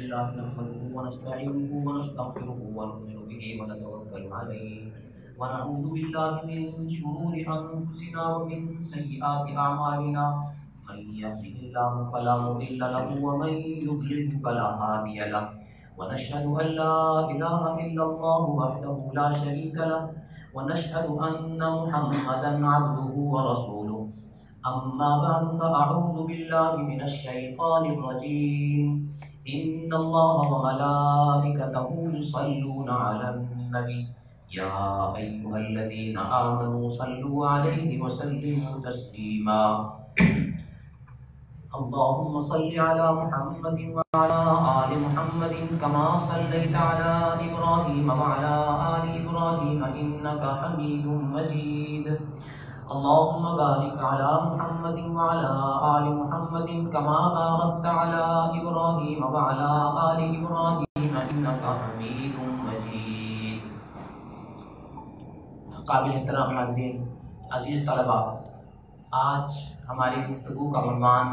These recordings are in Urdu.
لله نحمده ونستعينه ونستغفره ونؤمن به ونتوكل عليه ونعوذ بالله من شرور أنفسنا ومن سيئات أعمالنا من يهده الله فلا مضل له ومن يضلل فلا هادي له ونشهد أن لا إله إلا الله وحده لا شريك له ونشهد أن محمدا عبده ورسوله أما بعد فأعوذ بالله من الشيطان الرجيم إن الله وملائكته يصلون على النبي يا أيها الذين آمنوا صلوا عليه وسلموا تسليما اللهم صل على محمد وعلى آل محمد كما صليت على إبراهيم وعلى آل إبراهيم إنك حميد مجيد اللهم بارك على محمد وعلى آل محمد كما باركت على إبراهيم وعلى آل إبراهيم إنك حميد مجيد. قابل احترام حاضرین، عزیز طلباء، آج ہماری گفتگو کا عنوان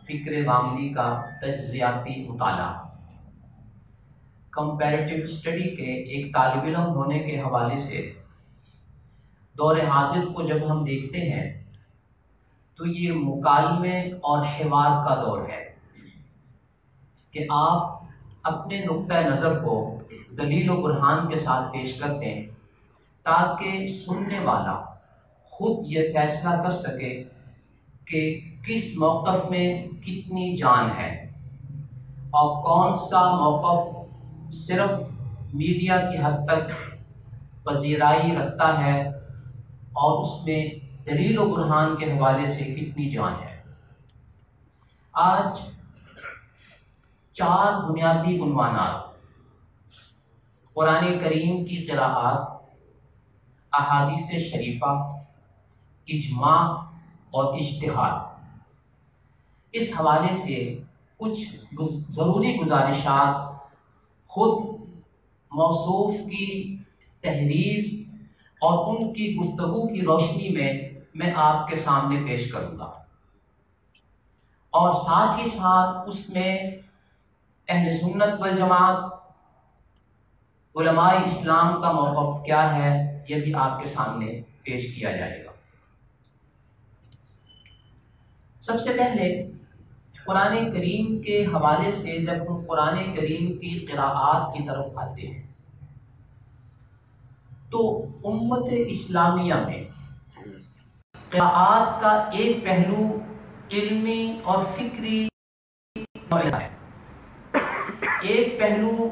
فکر غامدی کا تجزیاتی مطالعہ، کمپیریٹیو اسٹڈی کے ایک طالب علم ہونے کے حوالے سے دور حاضر کو جب ہم دیکھتے ہیں تو یہ مکالمے اور حوار کا دور ہے کہ آپ اپنے نقطہ نظر کو دلیل و برہان کے ساتھ پیش کرتے ہیں تاکہ سننے والا خود یہ فیصلہ کر سکے کہ کس موقف میں کتنی جان ہے اور کون سا موقف صرف میڈیا کی حد تک پذیرائی رکھتا ہے اور اس میں دلیل و برہان کے حوالے سے کتنی جان ہے. آج 4 بنیادی عنوانات قرآن کریم کی قراءات، احادیث شریفہ، اجماع اور اجتہاد، اس حوالے سے کچھ ضروری گزارشات خود موصوف کی تحریر اور ان کی گفتگو کی روشنی میں آپ کے سامنے پیش کروں گا، اور ساتھ ہی ساتھ اس میں اہل سنت والجماعت، علماء اسلام کا موقف کیا ہے یہ بھی آپ کے سامنے پیش کیا جائے گا. سب سے پہلے قرآن کریم کے حوالے سے جب ہم قرآن کریم کی قراءات کی طرف آتے ہیں تو امت اسلامیہ میں قراءات کا ایک پہلو علمی اور فکری ہے، ایک پہلو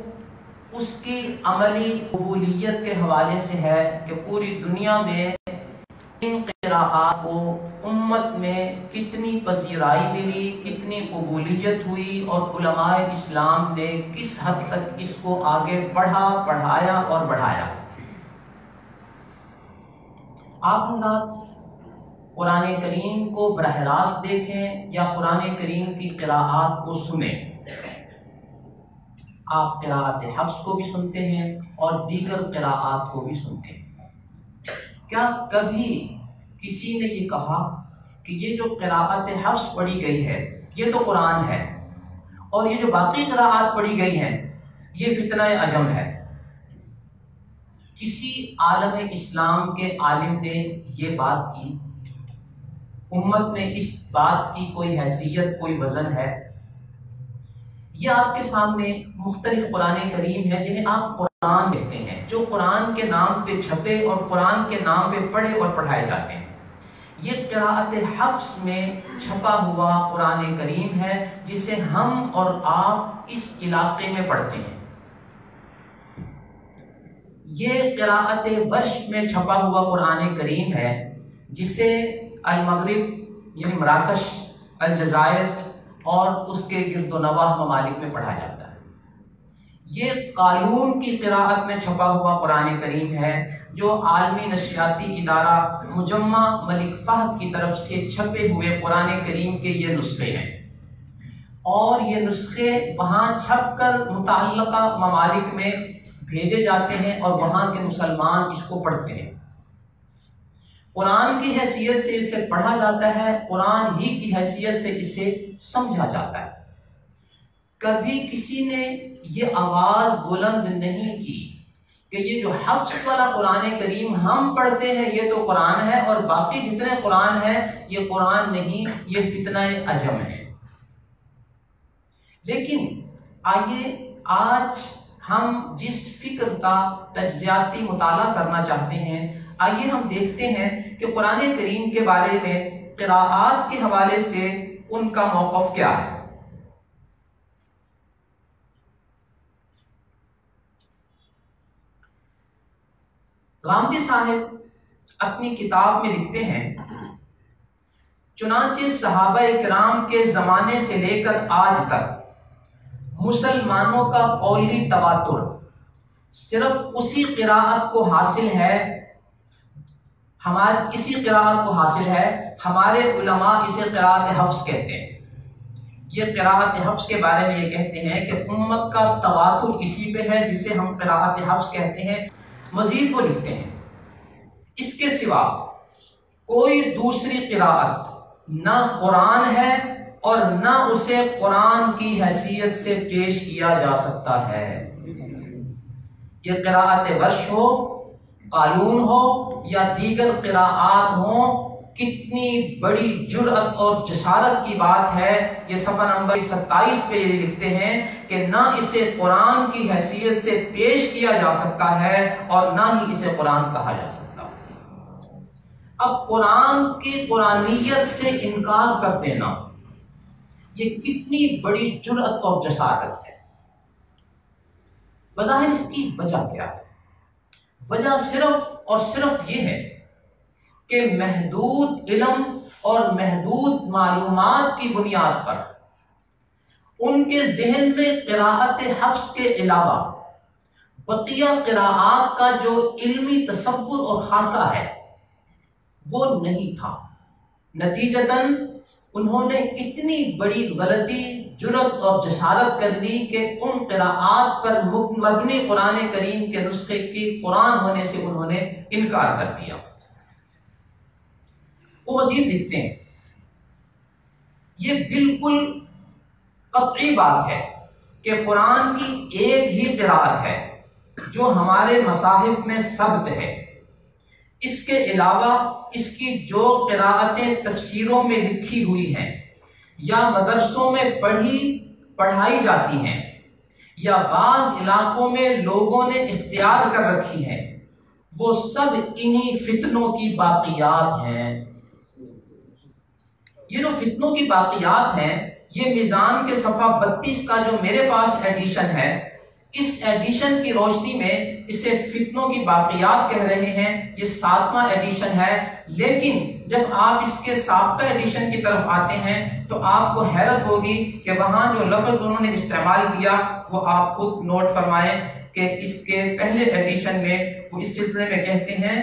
اس کی عملی قبولیت کے حوالے سے ہے کہ پوری دنیا میں ان قراءات کو امت میں کتنی پذیرائی ملی، کتنی قبولیت ہوئی اور علماء اسلام نے کس حد تک اس کو آگے پڑھایا اور بڑھایا. آپ حضرات قرآن کریم کو براہ راست دیکھیں یا قرآن کریم کی قراءات کو سنیں، آپ قراءت حفص کو بھی سنتے ہیں اور دیگر قراءات کو بھی سنتے ہیں. کیا کبھی کسی نے یہ کہا کہ یہ جو قراءت حفص پڑھی گئی ہے یہ تو قرآن ہے اور یہ جو باقی قراءات پڑھی گئی ہیں یہ فتنہ عجم ہے؟ کسی عالم اسلام کے عالم نے یہ بات کی؟ امت میں اس بات کی کوئی حیثیت، کوئی وزن ہے؟ یہ آپ کے سامنے مختلف قرآن کریم ہے جنہیں آپ قرآن کہتے ہیں، جو قرآن کے نام پہ چھپے اور قرآن کے نام پہ پڑھے اور پڑھائے جاتے ہیں. یہ قراءت حفص میں چھپا ہوا قرآن کریم ہے جسے ہم اور آپ اس علاقے میں پڑھتے ہیں. یہ قراءت ورش میں چھپا ہوا قرآن کریم ہے جسے المغرب یعنی مراکش، الجزائر اور اس کے گرد و نواح ممالک میں پڑھا جاتا ہے. یہ قالون کی قراءت میں چھپا ہوا قرآن کریم ہے جو عالمی نشریاتی ادارہ مجمع ملک فہد کی طرف سے چھپے ہوئے قرآن کریم کے یہ نسخے ہیں، اور یہ نسخے وہاں چھپ کر متعلقہ ممالک میں بھیجے جاتے ہیں اور وہاں کے مسلمان اس کو پڑھتے ہیں. قرآن کی حیثیت سے اسے پڑھا جاتا ہے، قرآن ہی کی حیثیت سے اسے سمجھا جاتا ہے. کبھی کسی نے یہ آواز بلند نہیں کی کہ یہ جو حفظ والا قرآن کریم ہم پڑھتے ہیں یہ تو قرآن ہے، اور باقی جتنے قرآن ہیں یہ قرآن نہیں، یہ فتنہ عجم ہے۔ لیکن آئیے آج ہم جس فکر کا تجزیاتی مطالعہ کرنا چاہتے ہیں، آئیے ہم دیکھتے ہیں کہ قرآن کریم کے بارے میں قراءات کے حوالے سے ان کا موقف کیا ہے۔ غامدی صاحب اپنی کتاب میں لکھتے ہیں، چنانچہ صحابہ کرام کے زمانے سے لے کر آج تک مسلمانوں کا قولی تواتر صرف اسی قراءت کو حاصل ہے، ہمارے علماء اسے قراءت حفظ کہتے ہیں۔ یہ قراءت حفظ کے بارے میں یہ کہتے ہیں کہ امت کا تواتر اسی پہ ہے جسے ہم قراءت حفظ کہتے ہیں۔ مزید وہ لکھتے ہیں، اس کے سوا کوئی دوسری قراءت نہ قرآن ہے اور نہ اسے قرآن کی حیثیت سے پیش کیا جا سکتا ہے۔ یہ قراءت ورش ہو، قالون ہو یا دیگر قراءات ہوں، کتنی بڑی جرأت اور جسارت کی بات ہے۔ یہ صفحہ نمبر 27 پہ یہ لکھتے ہیں کہ نہ اسے قرآن کی حیثیت سے پیش کیا جا سکتا ہے اور نہ ہی اسے قرآن کہا جا سکتا۔ اب قرآن کی قرآنیت سے انکار کر دینا یہ کتنی بڑی جرأت اور جسارت ہے۔ بظاہر اس کی وجہ کیا ہے؟ وجہ صرف اور صرف یہ ہے کہ محدود علم اور محدود معلومات کی بنیاد پر ان کے ذہن میں قراءت حفظ کے علاوہ بقیہ قراءات کا جو علمی تصور اور خاکہ ہے وہ نہیں تھا۔ نتیجتاً انہوں نے اتنی بڑی غلطی، جرأت اور جسارت کر لی کہ ان قراءات پر مبنی قرآن کریم کے نسخے کی قرآن ہونے سے انہوں نے انکار کر دیا۔ وہ مزید لکھتے ہیں، یہ بالکل قطعی بات ہے کہ قرآن کی ایک ہی قراءت ہے جو ہمارے مصاحف میں ثبت ہے۔ اس کے علاوہ اس کی جو قراءتیں تفسیروں میں لکھی ہوئی ہیں یا مدرسوں میں پڑھائی جاتی ہیں یا بعض علاقوں میں لوگوں نے اختیار کر رکھی ہیں، وہ سب انہی فتنوں کی باقیات ہیں۔ یہ جو فتنوں کی باقیات ہیں، یہ میزان کے صفحہ 32 کا جو میرے پاس ایڈیشن ہے، اس ایڈیشن کی روشنی میں اسے فتنوں کی باقیات کہہ رہے ہیں۔ یہ 7واں ایڈیشن ہے، لیکن جب آپ اس کے سابقہ ایڈیشن کی طرف آتے ہیں تو آپ کو حیرت ہوگی کہ وہاں جو لفظ انہوں نے استعمال کیا وہ آپ خود نوٹ فرمائیں کہ اس کے پہلے ایڈیشن میں وہ اس سلسلے میں کہتے ہیں،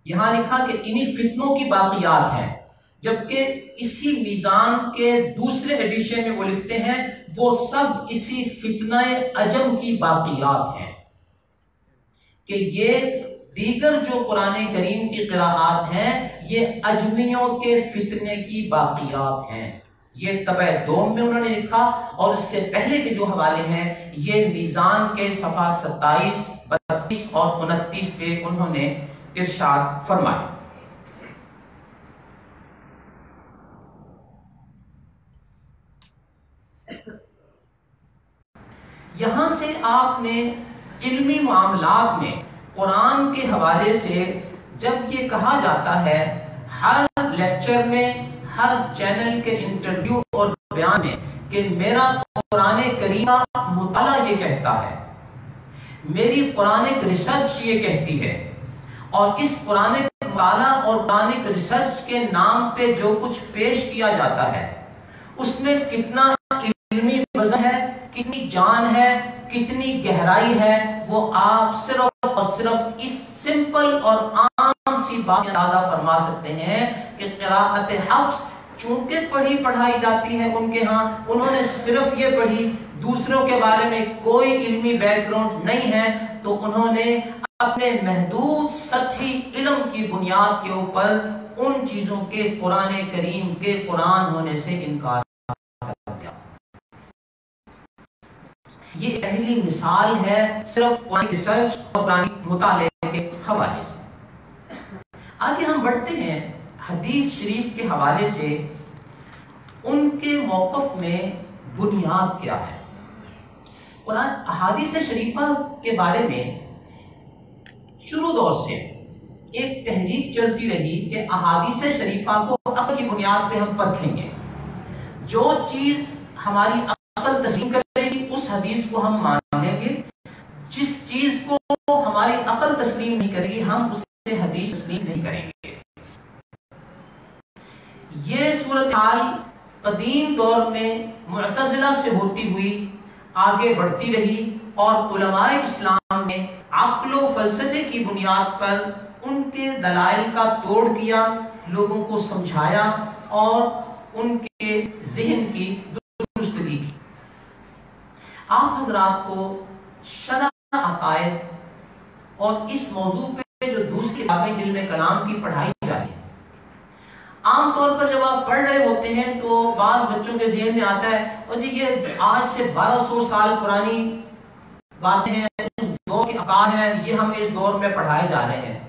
یہاں لکھا کہ انہی فتنوں کی باقیات ہیں، جبکہ اسی میزان کے دوسرے ایڈیشن میں وہ لکھتے ہیں وہ سب اسی فتنہ عجم کی باقیات ہیں، کہ یہ دیگر جو قرآن کریم کی قراءات ہیں یہ اجمیوں کے فتنے کی باقیات ہیں۔ یہ طبع دوم میں انہوں نے لکھا، اور اس سے پہلے کے جو حوالے ہیں یہ میزان کے صفحہ 27، 32 اور 29 پہ انہوں نے ارشاد فرمایا۔ یہاں سے آپ نے علمی معاملات میں قرآن کے حوالے سے جب یہ کہا جاتا ہے ہر لیکچر میں، ہر چینل کے انٹرویو اور بیان میں کہ میرا قرآن کریم کا مطالعہ یہ کہتا ہے، میری قرآنک ریسرچ یہ کہتی ہے، اور اس قرآنک مطالعہ اور قرآنک ریسرچ کے نام پہ جو کچھ پیش کیا جاتا ہے اس میں کتنا علمی وزن ہے، کتنی جان ہے، کتنی گہرائی ہے، وہ آپ صرف اور صرف اس سمپل اور عام سی بات اندازہ فرما سکتے ہیں کہ قراءت حفظ چونکہ پڑھائی جاتی ہے ان کے ہاں، انہوں نے صرف یہ پڑھی، دوسروں کے بارے میں کوئی علمی بیک گراؤنڈ نہیں ہے، تو انہوں نے اپنے محدود سطحی علم کی بنیاد کے اوپر ان چیزوں کے قرآن کریم کے قرآن ہونے سے انکار یہ پہلی مثال ہے صرف قرآن ریسرچ اور قرآن مطالعے کے حوالے سے۔ آگے ہم بڑھتے ہیں حدیث شریف کے حوالے سے ان کے موقف میں بنیاد کیا ہے۔ قرآن احادیث شریفہ کے بارے میں شروع دور سے ایک تحریک چلتی رہی کہ احادیث شریفہ کو عقل کی بنیاد پہ ہم پرکھیں گے، جو چیز ہماری عقل تسلیم کرے گی اس حدیث کو ہم مان لیں گے، جس چیز کو ہماری عقل تسلیم نہیں کرے گی ہم اسے حدیث تسلیم نہیں کریں گے۔ یہ صورتحال قدیم دور میں معتزلہ سے ہوتی ہوئی آگے بڑھتی رہی اور علماء اسلام نے عقل و فلسفے کی بنیاد پر ان کے دلائل کا توڑ کیا، لوگوں کو سمجھایا اور ان کے ذہن کی درستگی کی۔ آپ حضرات کو شرح عقائد اور اس موضوع پہ جو دوسری کتابیں علم کلام کی پڑھائی جاتی ہیں، عام طور پر جب آپ پڑھ رہے ہوتے ہیں تو بعض بچوں کے ذہن میں آتا ہے اور جی یہ آج سے 1200 سال پرانی باتیں ہیں، اس دور کے افکار ہیں، یہ ہم اس دور میں پڑھائے جا رہے ہیں۔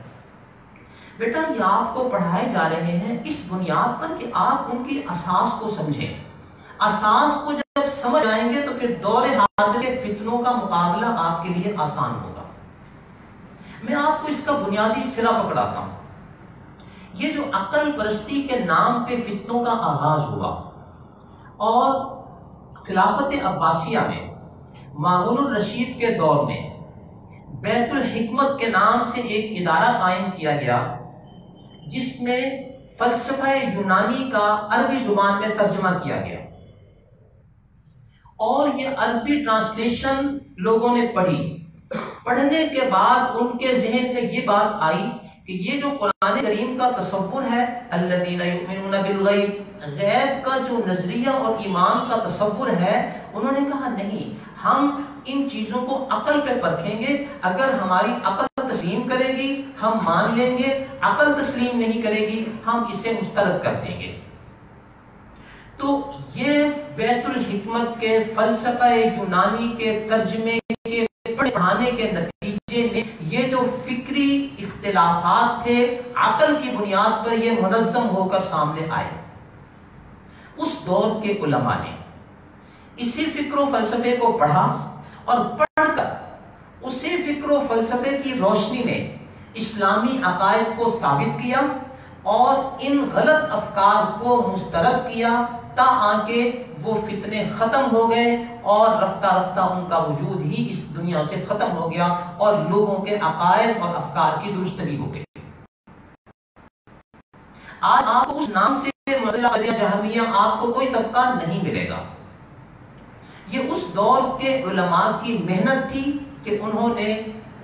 بیٹا یہ آپ کو پڑھائے جا رہے ہیں اس بنیاد پر کہ آپ ان کی اساس کو سمجھیں۔ اساس کو جب سمجھ آئیں گے تو پھر دور حاضر کے فتنوں کا مقابلہ آپ کے لیے آسان ہوگا۔ میں آپ کو اس کا بنیادی سرا پکڑاتا ہوں۔ یہ جو عقل پرستی کے نام پہ فتنوں کا آغاز ہوا اور خلافت عباسیہ میں مامون الرشید کے دور میں بیت الحکمت کے نام سے ایک ادارہ قائم کیا گیا جس میں فلسفہ یونانی کا عربی زبان میں ترجمہ کیا گیا، اور یہ عربی ٹرانسلیشن لوگوں نے پڑھی۔ پڑھنے کے بعد ان کے ذہن میں یہ بات آئی کہ یہ جو قرآن کریم کا تصور ہے الذین یؤمنون بالغیب، غیب کا جو نظریہ اور ایمان کا تصور ہے، انہوں نے کہا نہیں، ہم ان چیزوں کو عقل پہ پرکھیں گے، اگر ہماری عقل تسلیم کرے گی ہم مان لیں گے، عقل تسلیم نہیں کرے گی ہم اسے مسترد کر دیں گے۔ تو یہ بیت الحکمت کے فلسفہ یونانی کے ترجمے کے پڑھانے کے نتیجے میں یہ جو فکری اختلافات تھے عقل کی بنیاد پر یہ منظم ہو کر سامنے آئے۔ اس دور کے علماء نے اسی فکر و فلسفے کو پڑھا اور پڑھ کر اسی فکر و فلسفے کی روشنی میں اسلامی عقائد کو ثابت کیا اور ان غلط افکار کو مسترد کیا، تاکہ وہ فتنے ختم ہو گئے اور رفتہ رفتہ ان کا وجود ہی اس دنیا سے ختم ہو گیا اور لوگوں کے عقائد اور افکار کی درستگی ہو گئی۔ آج آپ کو اس نام سے معتزلہ قدریہ جہمیہ آپ کو کوئی طبقہ نہیں ملے گا۔ یہ اس دور کے علماء کی محنت تھی کہ انہوں نے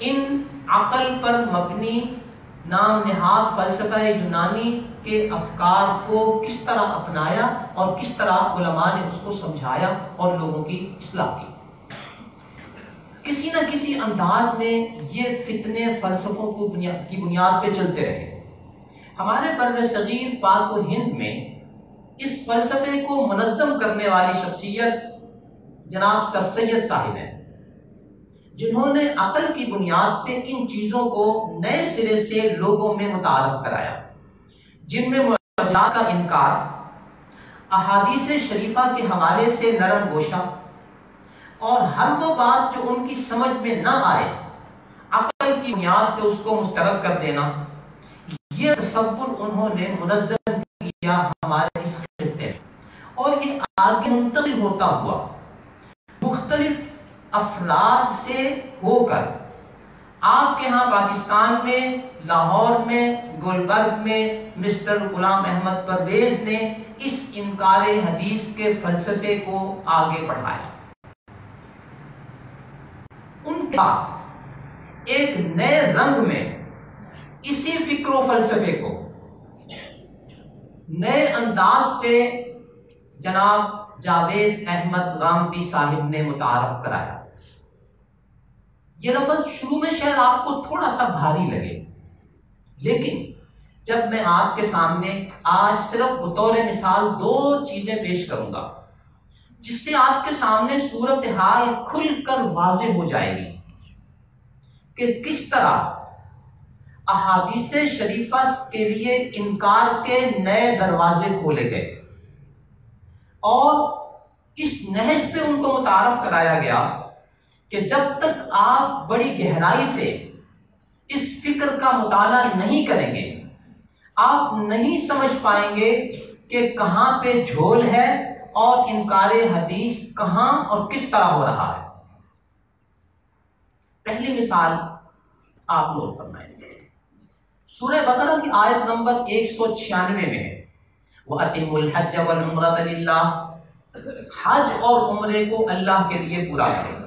ان عقل پر مبنی نام نہاد فلسفہ یونانی کے افکار کو کس طرح اپنایا اور کس طرح علماء نے اس کو سمجھایا اور لوگوں کی اصلاح کی۔ کسی نہ کسی انداز میں یہ فتنے فلسفوں کی بنیاد پہ چلتے رہے۔ ہمارے بر صغیر پاک و ہند میں اس فلسفے کو منظم کرنے والی شخصیت جناب سر سید صاحب ہیں، جنہوں نے عقل کی بنیاد پہ ان چیزوں کو نئے سرے سے لوگوں میں متعارف کرایا، جن میں معجزات کا انکار، احادیث شریفہ کے حوالے سے نرم گوشہ، اور ہر وہ بات جو ان کی سمجھ میں نہ آئے عقل کی بنیاد پہ اس کو مسترد کر دینا، یہ تصور انہوں نے منظم کیا ہمارے اس خطے میں، اور یہ آگے منتقل ہوتا ہوا مختلف افراد سے ہو کر آپ کے ہاں پاکستان میں لاہور میں گلبرگ میں مسٹر غلام احمد پرویز نے اس انکار حدیث کے فلسفے کو آگے بڑھایا۔ ان کا ایک نئے رنگ میں اسی فکر و فلسفے کو نئے انداز پہ جناب جاوید احمد غامدی صاحب نے متعارف کرایا۔ یہ لفظ شروع میں شاید آپ کو تھوڑا سا بھاری لگے، لیکن جب میں آپ کے سامنے آج صرف بطور مثال دو چیزیں پیش کروں گا جس سے آپ کے سامنے صورتحال کھل کر واضح ہو جائے گی کہ کس طرح احادیث شریفہ کے لیے انکار کے نئے دروازے کھولے گئے، اور اس نہج پہ ان کو متعارف کرایا گیا کہ جب تک آپ بڑی گہرائی سے اس فکر کا مطالعہ نہیں کریں گے، آپ نہیں سمجھ پائیں گے کہ کہاں پہ جھول ہے اور انکار حدیث کہاں اور کس طرح ہو رہا ہے۔ پہلی مثال آپ نوٹ فرمائیں گے، سورہ بقرہ کی آیت نمبر 196 میں ہے، وَأَتِمُّ الْحَجَّ وَالْعُمْرَةَ لِلَّهِ، حج اور عمرے کو اللہ کے لیے پورا کریں۔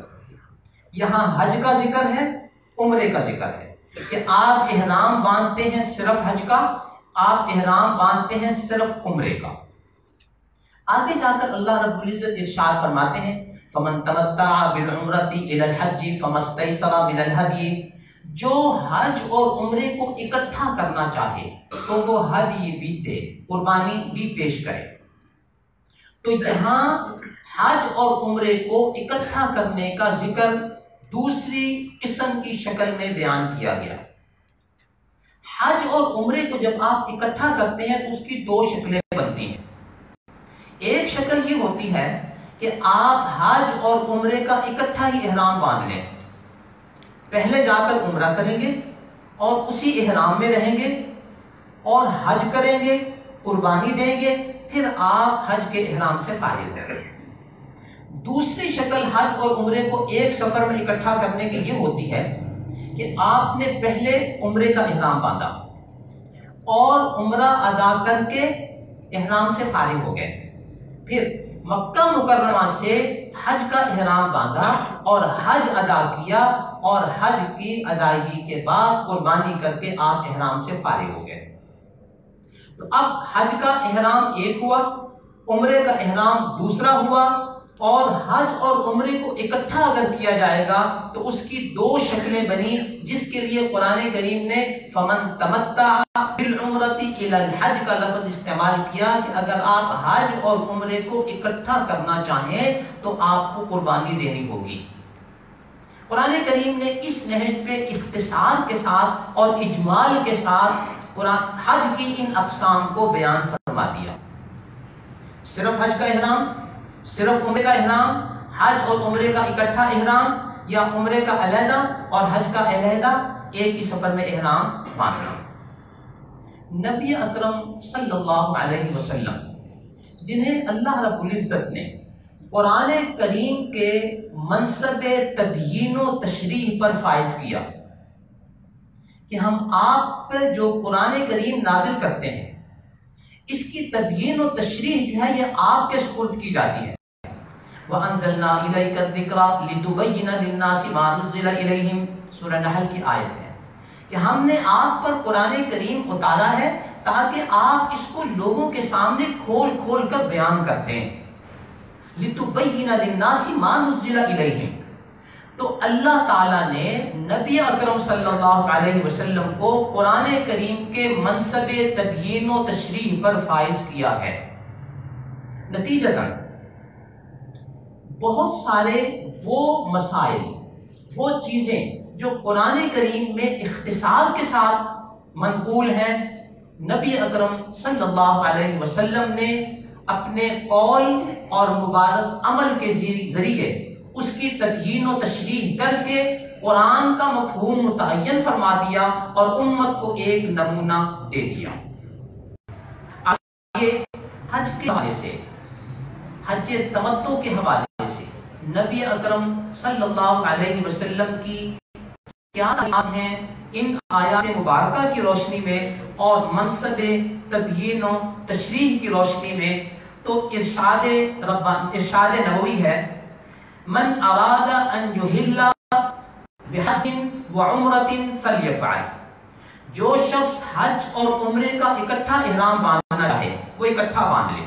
یہاں حج کا ذکر ہے، عمرے کا ذکر ہے کہ آپ احرام باندھتے ہیں صرف حج کا، آپ احرام باندھتے ہیں صرف عمرے کا۔ آگے جا کر اللہ رب العزت ارشاد فرماتے ہیں، فَمَن تَمَتَّعَ بِالْعُمْرَةِ إِلَى الْحَجِّ فَمَا اسْتَيْسَرَ مِنَ الْهَدْيِ، جو حج اور عمرے کو اکٹھا کرنا چاہے تو وہ ہدی بھی دے، قربانی بھی پیش کرے۔ تو یہاں حج اور عمرے کو اکٹھا کرنے کا ذکر دوسری قسم کی شکل میں بیان کیا گیا۔ حج اور عمرے کو جب آپ اکٹھا کرتے ہیں تو اس کی دو شکلیں بنتی ہیں۔ ایک شکل یہ ہوتی ہے کہ آپ حج اور عمرے کا اکٹھا ہی احرام باندھ لیں، پہلے جا کر عمرہ کریں گے اور اسی احرام میں رہیں گے اور حج کریں گے، قربانی دیں گے، پھر آپ حج کے احرام سے فارغ ہوں گے۔ دوسری شکل حج اور عمرے کو ایک سفر میں اکٹھا کرنے کی یہ ہوتی ہے کہ آپ نے پہلے عمرے کا احرام باندھا اور عمرہ ادا کر کے احرام سے فارغ ہو گئے، پھر مکہ مکرمہ سے حج کا احرام باندھا اور حج ادا کیا، اور حج کی ادائیگی کے بعد قربانی کر کے آپ احرام سے فارغ ہو گئے۔ تو اب حج کا احرام ایک ہوا، عمرے کا احرام دوسرا ہوا، اور حج اور عمرے کو اکٹھا اگر کیا جائے گا تو اس کی دو شکلیں بنی، جس کے لیے قرآن کریم نے فَمَن تَمَتَّعَ بِالْعُمْرَةِ إِلَى الْحَجِّ کا لفظ استعمال کیا کہ اگر آپ حج اور عمرے کو اکٹھا کرنا چاہیں تو آپ کو قربانی دینی ہوگی۔ قرآن کریم نے اس نہج پہ اختصار کے ساتھ اور اجمال کے ساتھ حج کی ان اقسام کو بیان فرما دیا۔ صرف حج کا احرام، صرف عمرے کا احرام، حج اور عمرے کا اکٹھا احرام، یا عمرے کا علیحدہ اور حج کا علیحدہ ایک ہی سفر میں احرام باندھنا۔ نبی اکرم صلی اللہ علیہ وسلم، جنہیں اللہ رب العزت نے قرآن کریم کے منصب تبیین و تشریح پر فائز کیا کہ ہم آپ پر جو قرآن کریم نازل کرتے ہیں اس کی تبیین و تشریح جو ہے یہ آپ کے سپرد کی جاتی ہے۔ وَأَنزَلْنَا إِلَيْكَ الذِّكْرَ لِتُبَيِّنَ لِلنَّاسِ مَا نُزِّلَ إِلَيْهِمْ، سورہ نحل کی آیت ہے کہ ہم نے آپ پر قرآن کریم اتارا ہے تاکہ آپ اس کو لوگوں کے سامنے کھول کھول کر بیان کرتے ہیں۔ لِتُبَيِّنَ لِلنَّاسِ مَا نُزِّلَ إِلَيْهِمْ، تو اللہ تعالیٰ نے نبی اکرم صلی اللہ علیہ وسلم کو قرآن کریم کے منصب تبیین و تشریح پر فائز کیا ہے۔ نتیجتاً بہت سارے وہ مسائل، وہ چیزیں جو قرآن کریم میں اختصار کے ساتھ منقول ہیں، نبی اکرم صلی اللہ علیہ وسلم نے اپنے قول اور مبارک عمل کے ذریعے اس کی تبیین و تشریح کر کے قرآن کا مفہوم متعین فرما دیا اور امت کو ایک نمونہ دے دیا۔ آگے حج کے حوالے سے، حج تمتع کے حوالے سے نبی اکرم صلی اللہ علیہ وسلم کی کیا تعلیمات ہیں، ان آیات مبارکہ کی روشنی میں اور منصب تبیین و تشریح کی روشنی میں، تو ارشاد نبوی ہے، من اراد ان یحل بحج وعمرۃ فلیفعل، جو شخص حج اور عمرے کا اکٹھا احرام باندھنا چاہے وہ اکٹھا باندھ لے۔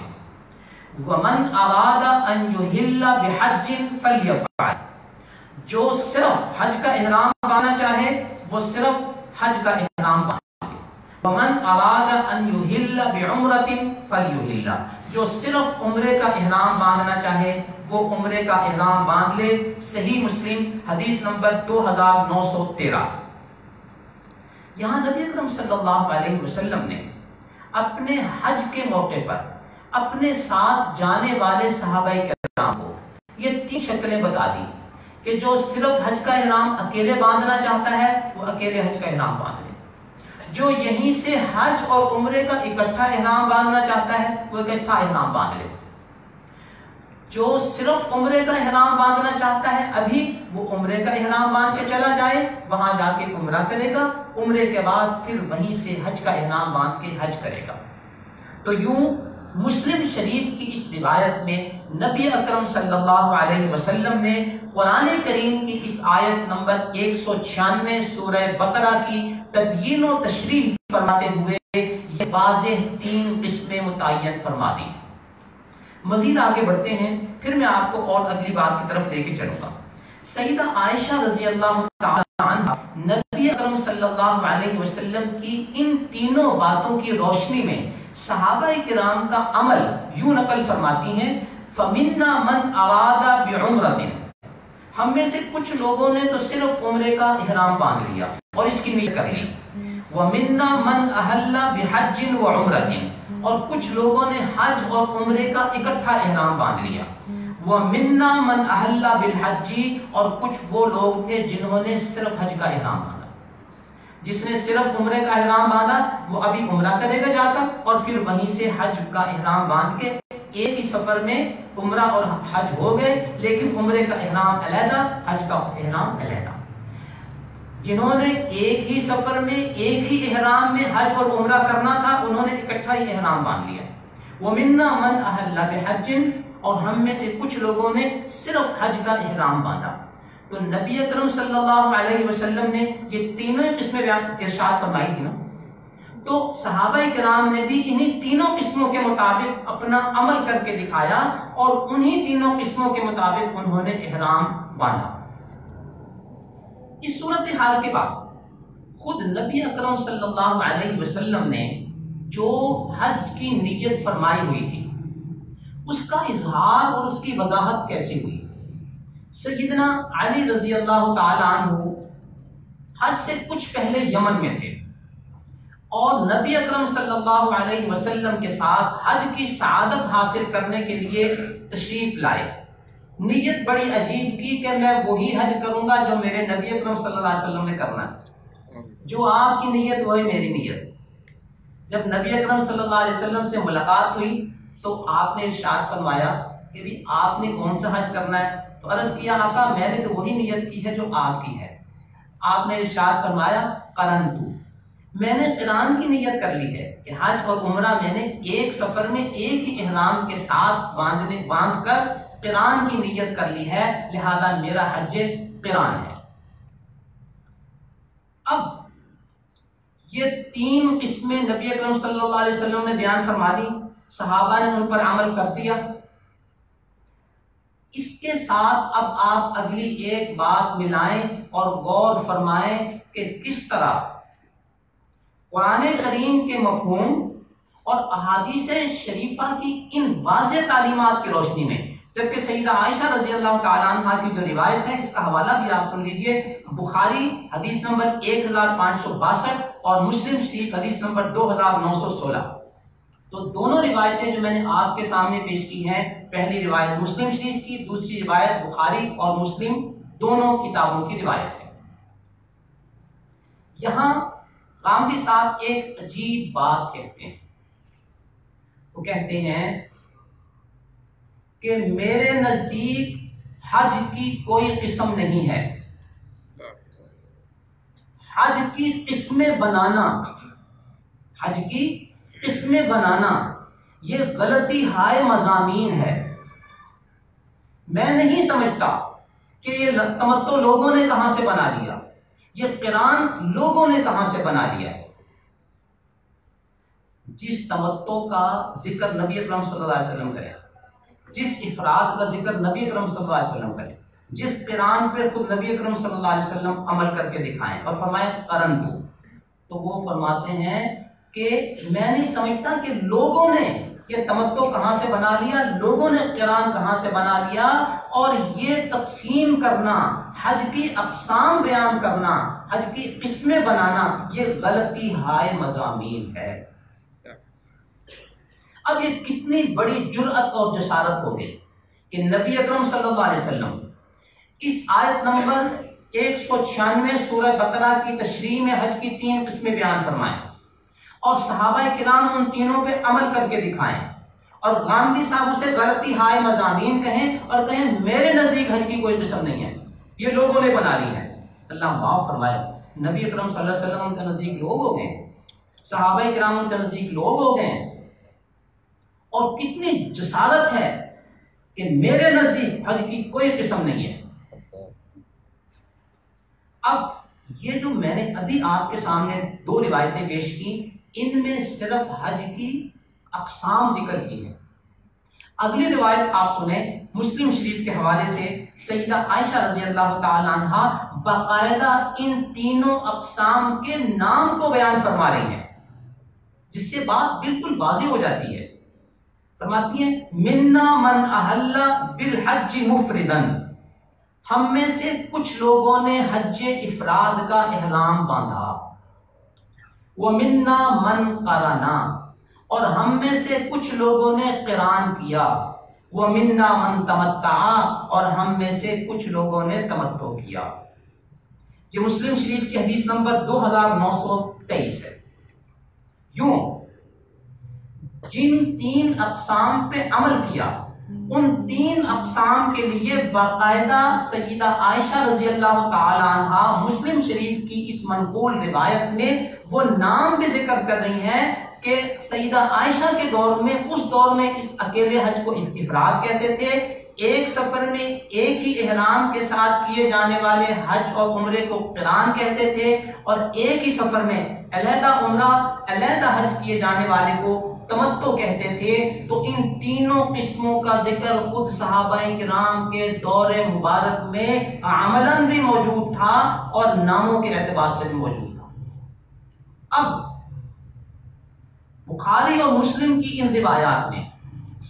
ومن اراد ان یحل بحج فلیفعل، جو صرف حج کا احرام باندھنا چاہے وہ صرف حج کا احرام باندھ لے۔ ومن اراد ان یحل بعمرۃ فلیحل، جو صرف عمرے کا احرام باندھنا چاہے وہ عمرے کا احرام باندھ لے۔ صحیح مسلم حدیث نمبر 2913۔ یہاں نبی اکرم صلی اللہ علیہ وسلم نے اپنے حج کے موقع پر اپنے ساتھ جانے والے صحابہ کرام کو یہ 3 شکلیں بتا دی کہ جو صرف حج کا احرام اکیلے باندھنا چاہتا ہے وہ اکیلے حج کا احرام باندھ لے، جو یہیں سے حج اور عمرے کا اکٹھا احرام باندھنا چاہتا ہے وہ اکٹھا احرام باندھ لے، جو صرف عمرے کا احرام باندھنا چاہتا ہے ابھی وہ عمرے کا احرام باندھ کے چلا جائے، وہاں جا کے عمرہ کرے گا، عمرے کے بعد پھر وہیں سے حج کا احرام باندھ کے حج کرے گا۔ تو یوں مسلم شریف کی اس روایت میں نبی اکرم صلی اللہ علیہ وسلم نے قرآن کریم کی اس آیت نمبر 196 سورہ بقرہ کی تبیین و تشریح فرماتے ہوئے یہ واضح 3 قسمیں متعین فرما دی۔ مزید آگے بڑھتے ہیں، پھر میں آپ کو اور اگلی بات کی طرف لے کے چلوں گا۔ سیدہ عائشہ رضی اللہ تعالی عنہ نبی اکرم صلی اللہ علیہ وسلم کی ان تینوں باتوں کی روشنی میں صحابہ کرام کا عمل یوں نقل فرماتی ہیں، فَمِنَّا مَنْ أَرَادَ بِعُمْرَةٍ، ہم میں سے کچھ لوگوں نے تو صرف عمرے کا احرام باندھ لیا اور اس کی نیت کر لی، وَمِنَّا مَنْ أَحَلَّ بِحَجٍّ وَعُمْرَةٍ، اور کچھ لوگوں نے حج اور عمرے کا اکٹھا احرام باندھ لیا، وَمِنَّا مَنْ أَحَلَّ بِالْحَجِّ، اور کچھ وہ لوگ تھے جنہوں نے صرف حج کا احرام باندھا۔ جس نے صرف عمرے کا احرام باندھا وہ ابھی عمرہ کرے گا جا کر اور پھر وہیں سے حج کا احرام باندھ کے ایک ہی سفر میں عمرہ اور حج ہو گئے، لیکن عمرے کا احرام علیحدہ، حج کا احرام علیحدہ۔ جنہوں نے ایک ہی سفر میں ایک ہی احرام میں حج اور عمرہ کرنا تھا انہوں نے اکٹھا ہی احرام باندھ لیا۔ وَمِنَّا مَنْ أَحَلَّ بِحَجٍّ، اور ہم میں سے کچھ لوگوں نے صرف حج کا احرام باندھا۔ تو نبی اکرم صلی اللہ علیہ وسلم نے یہ تینوں قسمیں ارشاد فرمائی تھی نا، تو صحابہ کرام نے بھی انہی تینوں قسموں کے مطابق اپنا عمل کر کے دکھایا اور انہی تینوں قسموں کے مطابق انہوں نے احرام باندھا۔ اس صورتحال کے بعد خود نبی اکرم صلی اللہ علیہ وسلم نے جو حج کی نیت فرمائی ہوئی تھی اس کا اظہار اور اس کی وضاحت کیسے ہوئی؟ سیدنا علی رضی اللہ تعالی عنہ حج سے کچھ پہلے یمن میں تھے اور نبی اکرم صلی اللہ علیہ وسلم کے ساتھ حج کی سعادت حاصل کرنے کے لیے تشریف لائے۔ نیت بڑی عجیب کی کہ میں وہی حج کروں گا جو میرے نبی اکرم صلی اللہ علیہ وسلم نے کرنا ہے، جو آپ کی نیت وہی میری نیت۔ جب نبی اکرم صلی اللہ علیہ وسلم سے ملاقات ہوئی تو آپ نے ارشاد فرمایا کہ بھی آپ نے کون سا حج کرنا ہے؟ تو عرض کیا آقا میں نے تو وہی نیت کی ہے جو آپ کی ہے۔ آپ نے ارشاد فرمایا قرنتو، میں نے قران کی نیت کر لی ہے کہ حج اور عمرہ میں نے ایک سفر میں ایک ہی احرام کے ساتھ باندھ کر قران کی نیت کر لی ہے، لہذا میرا حج قران ہے۔ اب یہ 3 قسمیں نبی اکرم صلی اللہ علیہ وسلم نے بیان فرما دی، صحابہ نے ان پر عمل کر دیا۔ اس کے ساتھ اب آپ اگلی ایک بات ملائیں اور غور فرمائیں کہ کس طرح قرآن کریم کے مفہوم اور احادیث شریفہ کی ان واضح تعلیمات کی روشنی میں، جبکہ سیدہ عائشہ رضی اللہ تعالیٰ عنہ کی جو روایت ہے اس کا حوالہ بھی آپ سن لیجئے، بخاری حدیث نمبر 1562 اور مسلم شریف حدیث نمبر 2916۔ تو دونوں روایتیں جو میں نے آپ کے سامنے پیش کی ہیں، پہلی روایت مسلم شریف کی، دوسری روایت بخاری اور مسلم دونوں کتابوں کی روایت ہے۔ یہاں غامدی صاحب ایک عجیب بات کہتے ہیں، وہ کہتے ہیں کہ میرے نزدیک حج کی کوئی قسم نہیں ہے، حج کی قسمیں بنانا، حج کی قسمیں بنانا یہ غلطی ہائے مضامین ہے۔ میں نہیں سمجھتا کہ یہ تمتع لوگوں نے کہاں سے بنا لیا، یہ قرآن لوگوں نے کہاں سے بنا لیا ہے۔ جس تمتع کا ذکر نبی اکرم صلی اللہ علیہ وسلم کرے، جس افراد کا ذکر نبی اکرم صلی اللہ علیہ وسلم کرے، جس قرآن پہ خود نبی اکرم صلی اللہ علیہ وسلم عمل کر کے دکھائیں اور فرمائیں قرنتو، تو وہ فرماتے ہیں کہ میں نہیں سمجھتا کہ لوگوں نے یہ تمتع کہاں سے بنا لیا، لوگوں نے قران کہاں سے بنا لیا، اور یہ تقسیم کرنا، حج کی اقسام بیان کرنا، حج کی قسمیں بنانا، یہ غلطی ہائے مضامین ہے۔ اب یہ کتنی بڑی جرأت اور جسارت ہو گئی کہ نبی اکرم صلی اللہ علیہ وسلم اس آیت نمبر 196 سورہ بقرہ کی تشریح میں حج کی 3 قسمیں بیان فرمائیں اور صحابہ کرام ان تینوں پہ عمل کر کے دکھائیں، اور غامدی صاحب اسے غلطی ہائے مضامین کہیں اور کہیں میرے نزدیک حج کی کوئی قسم نہیں ہے، یہ لوگوں نے بنا لی ہے۔ اللہ معاف فرمائے، نبی اکرم صلی اللہ علیہ وسلم ان کے نزدیک لوگ ہو گئے، صحابہ کرام ان کے نزدیک لوگ ہو گئے، اور کتنی جسارت ہے کہ میرے نزدیک حج کی کوئی قسم نہیں ہے۔ اب یہ جو میں نے ابھی آپ کے سامنے 2 روایتیں پیش کی، ان میں صرف حج کی اقسام ذکر کی ہے۔ اگلی روایت آپ سنیں، مسلم شریف کے حوالے سے سیدہ عائشہ رضی اللہ تعالی عنہا باقاعدہ ان تینوں اقسام کے نام کو بیان فرما رہی ہیں، جس سے بات بالکل واضح ہو جاتی ہے۔ فرماتی ہیں منا من احل بالحج مفردا، ہم میں سے کچھ لوگوں نے حج افراد کا احرام باندھا، ومنا من قرنا، اور ہم میں سے کچھ لوگوں نے قران کیا، ومنا من تمتع، اور ہم میں سے کچھ لوگوں نے تمتع کیا۔ یہ مسلم شریف کی حدیث نمبر 2923 ہے۔ یوں جن 3 اقسام پہ عمل کیا، ان 3 اقسام کے لیے باقاعدہ سیدہ عائشہ رضی اللہ تعالی عنہا مسلم شریف کی اس منقول روایت میں وہ نام بھی ذکر کر رہی ہیں کہ سیدہ عائشہ کے دور میں، اس دور میں اس اکیلے حج کو افراد کہتے تھے، ایک سفر میں ایک ہی احرام کے ساتھ کیے جانے والے حج اور عمرے کو قران کہتے تھے، اور ایک ہی سفر میں علیحدہ عمرہ علیحدہ حج کیے جانے والے کو تمتع کہتے تھے۔ تو ان تینوں قسموں کا ذکر خود صحابہ کرام کے دور مبارک میں عملاً بھی موجود تھا اور ناموں کے اعتبار سے بھی موجود تھا۔ اب بخاری اور مسلم کی ان روایات میں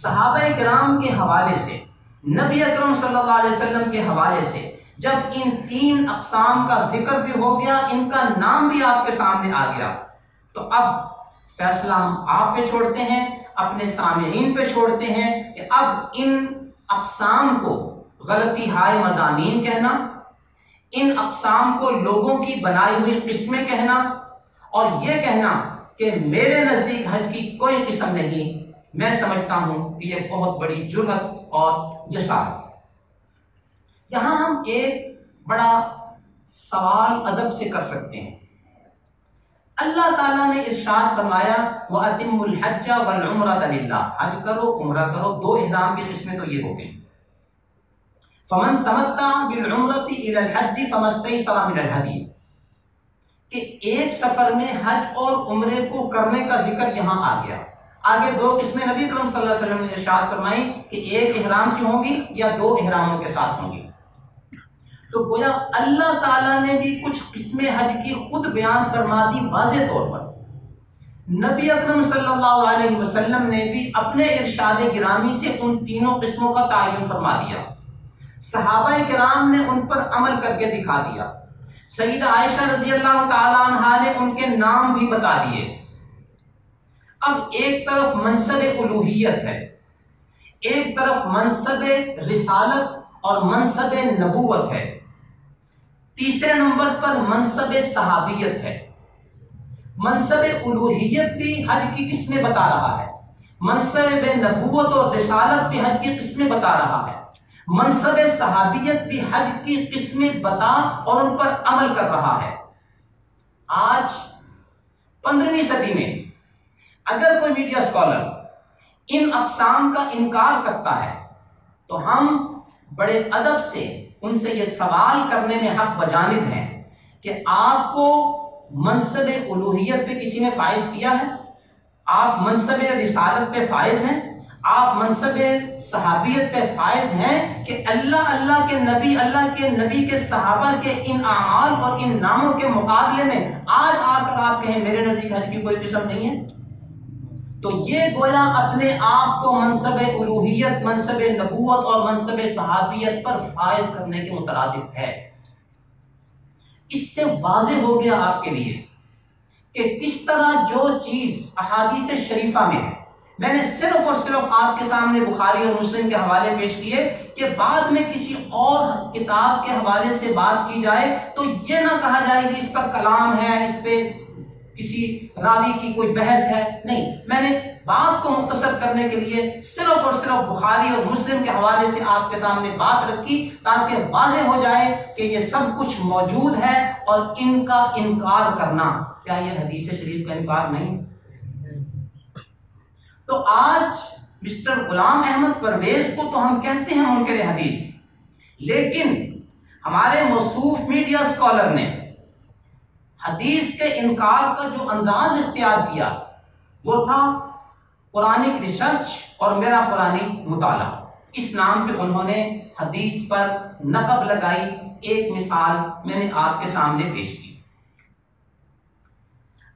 صحابہ کرام کے حوالے سے، نبی اکرم صلی اللہ علیہ وسلم کے حوالے سے جب ان 3 اقسام کا ذکر بھی ہو گیا، ان کا نام بھی آپ کے سامنے آ گیا، تو اب فیصلہ ہم آپ پہ چھوڑتے ہیں، اپنے سامعین پہ چھوڑتے ہیں کہ اب ان اقسام کو غلطی ہائے مضامین کہنا، ان اقسام کو لوگوں کی بنائی ہوئی قسمیں کہنا، اور یہ کہنا کہ میرے نزدیک حج کی کوئی قسم نہیں، میں سمجھتا ہوں کہ یہ بہت بڑی جرأت اور جسارت ہے۔ یہاں ہم ایک بڑا سوال ادب سے کر سکتے ہیں۔ اللہ تعالیٰ نے ارشاد فرمایا وَأَتِمُّ الْحَجَّ وَالْعُمْرَةَ لِلَّهِ، حج کرو عمرہ کرو، 2 احرام کی قسمیں تو یہ ہو گئی۔ فَمَن تَمَتَّعَ بِالْعُمْرَةِ إِلَى الْحَجِّ فَمَا اسْتَيْسَرَ مِنَ الْهَدْيِ، کہ ایک سفر میں حج اور عمرے کو کرنے کا ذکر یہاں آ گیا۔ آگے 2 قسمیں نبی اکرم صلی اللہ علیہ وسلم نے ارشاد فرمائی کہ ایک احرام سے ہوں گی یا 2 احراموں کے ساتھ ہوں گی۔ تو گویا اللہ تعالیٰ نے بھی کچھ قسمیں حج کی خود بیان فرما دی واضح طور پر، نبی اکرم صلی اللہ علیہ وسلم نے بھی اپنے ارشاد گرامی سے ان تینوں قسموں کا تعین فرما دیا، صحابہ کرام نے ان پر عمل کر کے دکھا دیا، سیدہ عائشہ رضی اللہ تعالی عنہا نے ان کے نام بھی بتا دیے۔ اب ایک طرف منصب الوہیت ہے، ایک طرف منصب رسالت اور منصب نبوت ہے، تیسرے نمبر پر منصب صحابیت ہے۔ منصب الوہیت بھی حج کی قسمیں بتا رہا ہے، منصب نبوت اور رسالت بھی حج کی قسمیں بتا رہا ہے، منصب صحابیت بھی حج کی قسمیں بتا اور ان پر عمل کر رہا ہے۔ آج 15ویں صدی میں اگر کوئی میڈیا اسکالر ان اقسام کا انکار کرتا ہے تو ہم بڑے ادب سے ان سے یہ سوال کرنے میں حق بجانب ہیں کہ آپ کو منصب الوہیت پہ کسی نے فائز کیا ہے؟ آپ منصب رسالت پہ فائز ہیں؟ آپ منصب صحابیت پہ فائز ہیں کہ اللہ کے نبی کے صحابہ کے ان اعمال اور ان ناموں کے مقابلے میں آج آ کر آپ کہیں میرے نزدیک حج کی کوئی قسم نہیں ہے؟ تو یہ گویا اپنے آپ کو منصب الوہیت، منصب نبوت اور منصب صحابیت پر فائز کرنے کے مترادف ہے۔ اس سے واضح ہو گیا آپ کے لیے کہ کس طرح جو چیز احادیث شریفہ میں ہے، میں نے صرف اور صرف آپ کے سامنے بخاری اور مسلم کے حوالے پیش کیے کہ بعد میں کسی اور کتاب کے حوالے سے بات کی جائے تو یہ نہ کہا جائے کہ اس پر کلام ہے، اس پہ کسی راوی کی کوئی بحث ہے، نہیں، میں نے بات کو مختصر کرنے کے لیے صرف اور صرف بخاری اور مسلم کے حوالے سے آپ کے سامنے بات رکھی تاکہ واضح ہو جائے کہ یہ سب کچھ موجود ہے اور ان کا انکار کرنا کیا یہ حدیث شریف کا انکار نہیں؟ تو آج مسٹر غلام احمد پرویز کو تو ہم کہتے ہیں منکر حدیث، لیکن ہمارے موصوف میڈیا اسکالر نے حدیث کے انکار کا جو انداز اختیار کیا وہ تھا قرآنک ریسرچ اور میرا قرآنک مطالعہ۔ اس نام پہ انہوں نے حدیث پر نقب لگائی۔ ایک مثال میں نے آپ کے سامنے پیش کی۔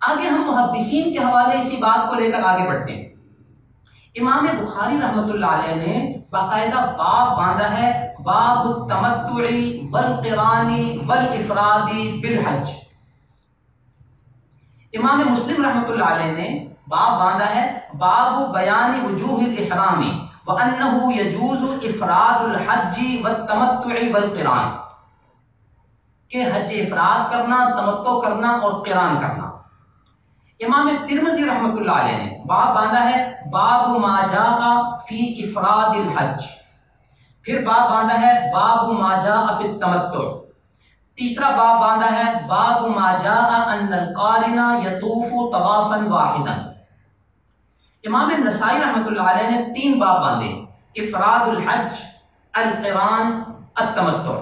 آگے ہم محدثین کے حوالے اسی بات کو لے کر آگے بڑھتے ہیں۔ امام بخاری رحمۃ اللہ علیہ نے باقاعدہ باب باندھا ہے، باب التمتع والقران والافراد بالحج۔ امام مسلم رحمۃ اللہ علیہ نے باب باندھا ہے، باب بیان وجوہ الاحرام وانه يجوز افراد الحج والتمتع والقران، کہ حج افراد کرنا، تمتع کرنا اور قران کرنا۔ امام ترمذی رحمۃ اللہ علیہ نے باب باندھا ہے، باب ما جاء فی افراد الحج۔ پھر باب باندھا ہے، باب ما جاء فی التمتع۔ تیسرا باب باندھا ہے، باب ما جاء ان القارن یطوف طوافا واحدا۔ امام نسائی رحمۃ اللہ علیہ نے 3 باب باندھے، افراد الحج، القران، التمتع۔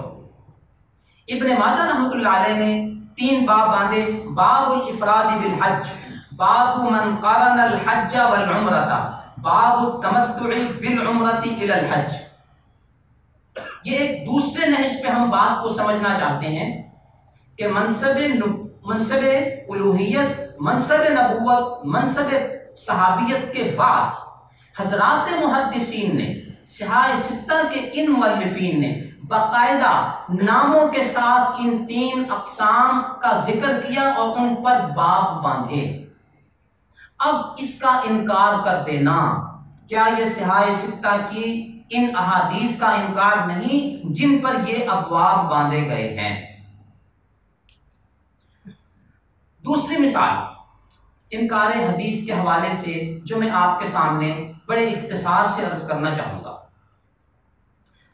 ابن ماجہ رحمۃ اللہ علیہ نے 3 باب باندھے، باب الافراد بالحج، باب من قارن الحج والعمرہ، باب التمتع بالعمرہ الی الحج۔ یہ ایک دوسرے نہج پہ ہم بات کو سمجھنا چاہتے ہیں کہ منصب الوہیت، منصب نبوت، منصب صحابیت کے بعد حضرات محدثین نے، صحاح ستہ کے ان مؤلفین نے باقاعدہ ناموں کے ساتھ ان 3 اقسام کا ذکر کیا اور ان پر باب باندھے۔ اب اس کا انکار کر دینا، کیا یہ صحاح ستہ کی ان احادیث کا انکار نہیں جن پر یہ ابواب باندھے گئے ہیں؟ دوسری مثال انکار حدیث کے حوالے سے جو میں آپ کے سامنے بڑے اختصار سے عرض کرنا چاہوں گا۔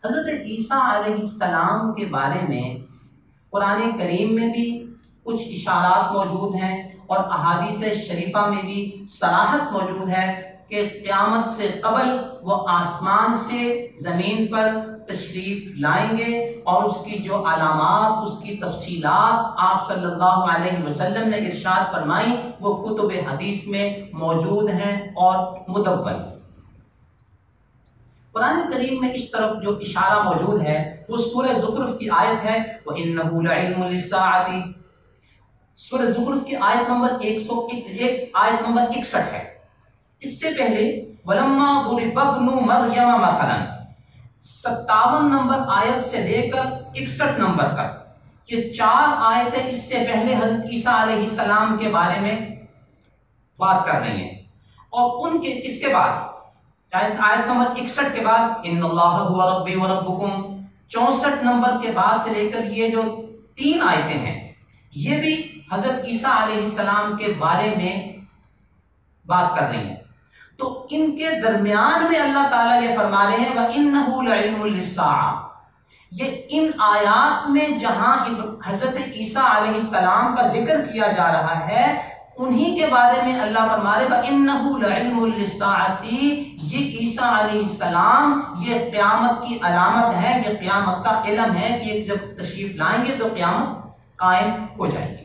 حضرت عیسیٰ علیہ السلام کے بارے میں قرآن کریم میں بھی کچھ اشارات موجود ہیں اور احادیث شریفہ میں بھی صراحت موجود ہے کہ قیامت سے قبل وہ آسمان سے زمین پر تشریف لائیں گے اور اس کی جو علامات، اس کی تفصیلات آپ صلی اللہ علیہ وسلم نے ارشاد فرمائی وہ کتب حدیث میں موجود ہیں اور مدون۔ قرآن کریم میں اس طرف جو اشارہ موجود ہے وہ سورہ زخرف کی آیت ہے، وَإِنَّهُ لَعِلْمٌ لِلسَّاعَةِ۔ سورہ زخرف کی آیت نمبر 61 ہے۔ اس سے پہلے وَلَمَّا ضُرِبَ ابْنُ مَرْيَمَ مَثَلًا، 57 نمبر آیت سے لے کر 61 نمبر تک، یہ 4 آیتیں اس سے پہلے حضرت عیسیٰ علیہ السلام کے بارے میں بات کر رہی ہیں، اور ان کے اس کے بعد آیت نمبر 61 کے بعد ان اللہ هو ربی و ربکم، 64 نمبر کے بعد سے لے کر یہ جو 3 آیتیں ہیں یہ بھی حضرت عیسیٰ علیہ السلام کے بارے میں بات کر رہی ہیں۔ تو ان کے درمیان میں اللہ تعالیٰ یہ فرما رہے ہیں وَإِنَّهُ لَعِلْمٌ لِلسَّاعَةِ، یہ ان آیات میں جہاں حضرت عیسیٰ علیہ السلام کا ذکر کیا جا رہا ہے انہی کے بارے میں اللہ فرما رہے وَإِنَّهُ لَعِلْمٌ لِلسَّاعَةِ، یہ عیسیٰ علیہ السلام یہ قیامت کی علامت ہے، یہ قیامت کا علم ہے کہ جب تشریف لائیں گے تو قیامت قائم ہو جائے گی۔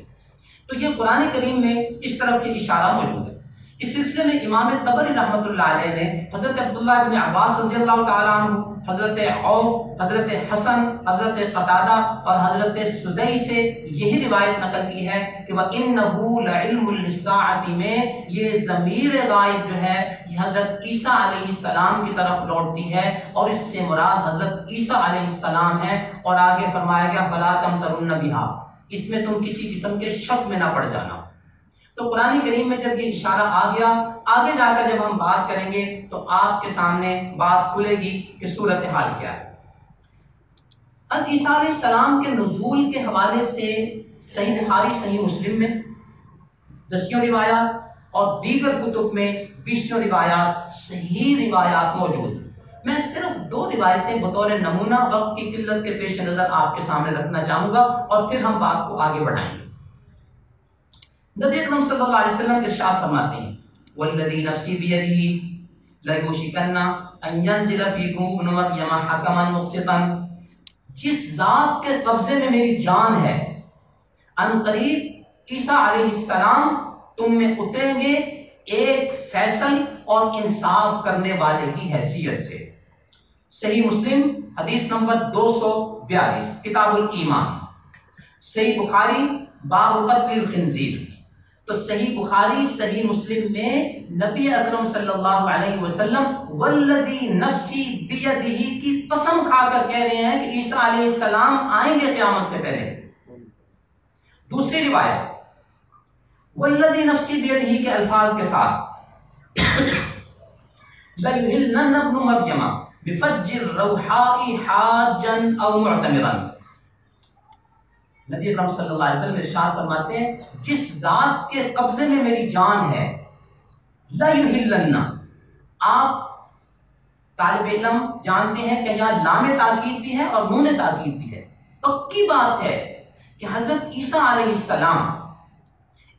تو یہ قرآن کریم میں اس طرف یہ اشارہ موجود ہے۔ اس سلسلے میں امام طبری رحمۃ اللہ علیہ نے حضرت عبداللہ بن عباس رضی اللہ تعالیٰ عنہ، حضرت عوف، حضرت حسن، حضرت قتادہ اور حضرت سدی سے یہی روایت نقل کی ہے کہ وَإِنَّهُ لَعِلْمٌ لِلسَّاعَةِ میں یہ ضمیر غائب جو ہے یہ حضرت عیسیٰ علیہ السلام کی طرف لوٹتی ہے اور اس سے مراد حضرت عیسیٰ علیہ السلام ہے۔ اور آگے فرمایا گیا فَلَا تَمْتَرُنَّ بِهَا، اس میں تم کسی قسم کے شک میں نہ پڑ جانا۔ تو قرآن کریم میں جب یہ اشارہ آ گیا، آگے جا کر جب ہم بات کریں گے تو آپ کے سامنے بات کھلے گی کہ صورتحال کیا ہے۔ حضرت عیسیٰ علیہ السلام کے نزول کے حوالے سے صحیح بخاری، صحیح مسلم میں 10 روایات اور دیگر کتب میں 20 روایات صحیح روایات موجود ہیں۔ میں صرف 2 روایتیں بطور نمونہ وقت کی قلت کے پیش نظر آپ کے سامنے رکھنا چاہوں گا اور پھر ہم بات کو آگے بڑھائیں گے۔ نبی اکرم صلی اللہ علیہ وسلم ارشاد فرماتے ہیں والذی نفسی بیدہ لیوشکن ان ینزل فیکم ابن مریم حکما مقسطا، جس ذات کے قبضے میں میری جان ہے ان قریب عیسیٰ علیہ السلام تم میں اتریں گے ایک فیصل اور انصاف کرنے والے کی حیثیت سے۔ صحیح مسلم حدیث نمبر 242 کتاب الایمان، صحیح بخاری باب قتل الخنزیر۔ تو صحیح بخاری، صحیح مسلم میں نبی اکرم صلی اللہ علیہ وسلم والذی نفسی بیدہ کی قسم کھا کر کہہ رہے ہیں کہ عیسیٰ علیہ السلام آئیں گے قیامت سے پہلے۔ دوسری روایت والذی نفسی بیدہ کے الفاظ کے ساتھ لَيُحِلَّنَّ ابْنُ مَرْيَمَ بِفَجِّ الرَّوْحَاءِ حَاجًّا أَوْ مُعْتَمِرًا۔ نبی اکرم صلی اللہ علیہ وسلم ارشاد فرماتے ہیں جس ذات کے قبضے میں میری جان ہے، لَيُحِلَّنَّ، آپ طالب علم جانتے ہیں کہ یہاں لام تاکید بھی ہے اور نون تاکید بھی ہے۔ پکی بات ہے کہ حضرت عیسیٰ علیہ السلام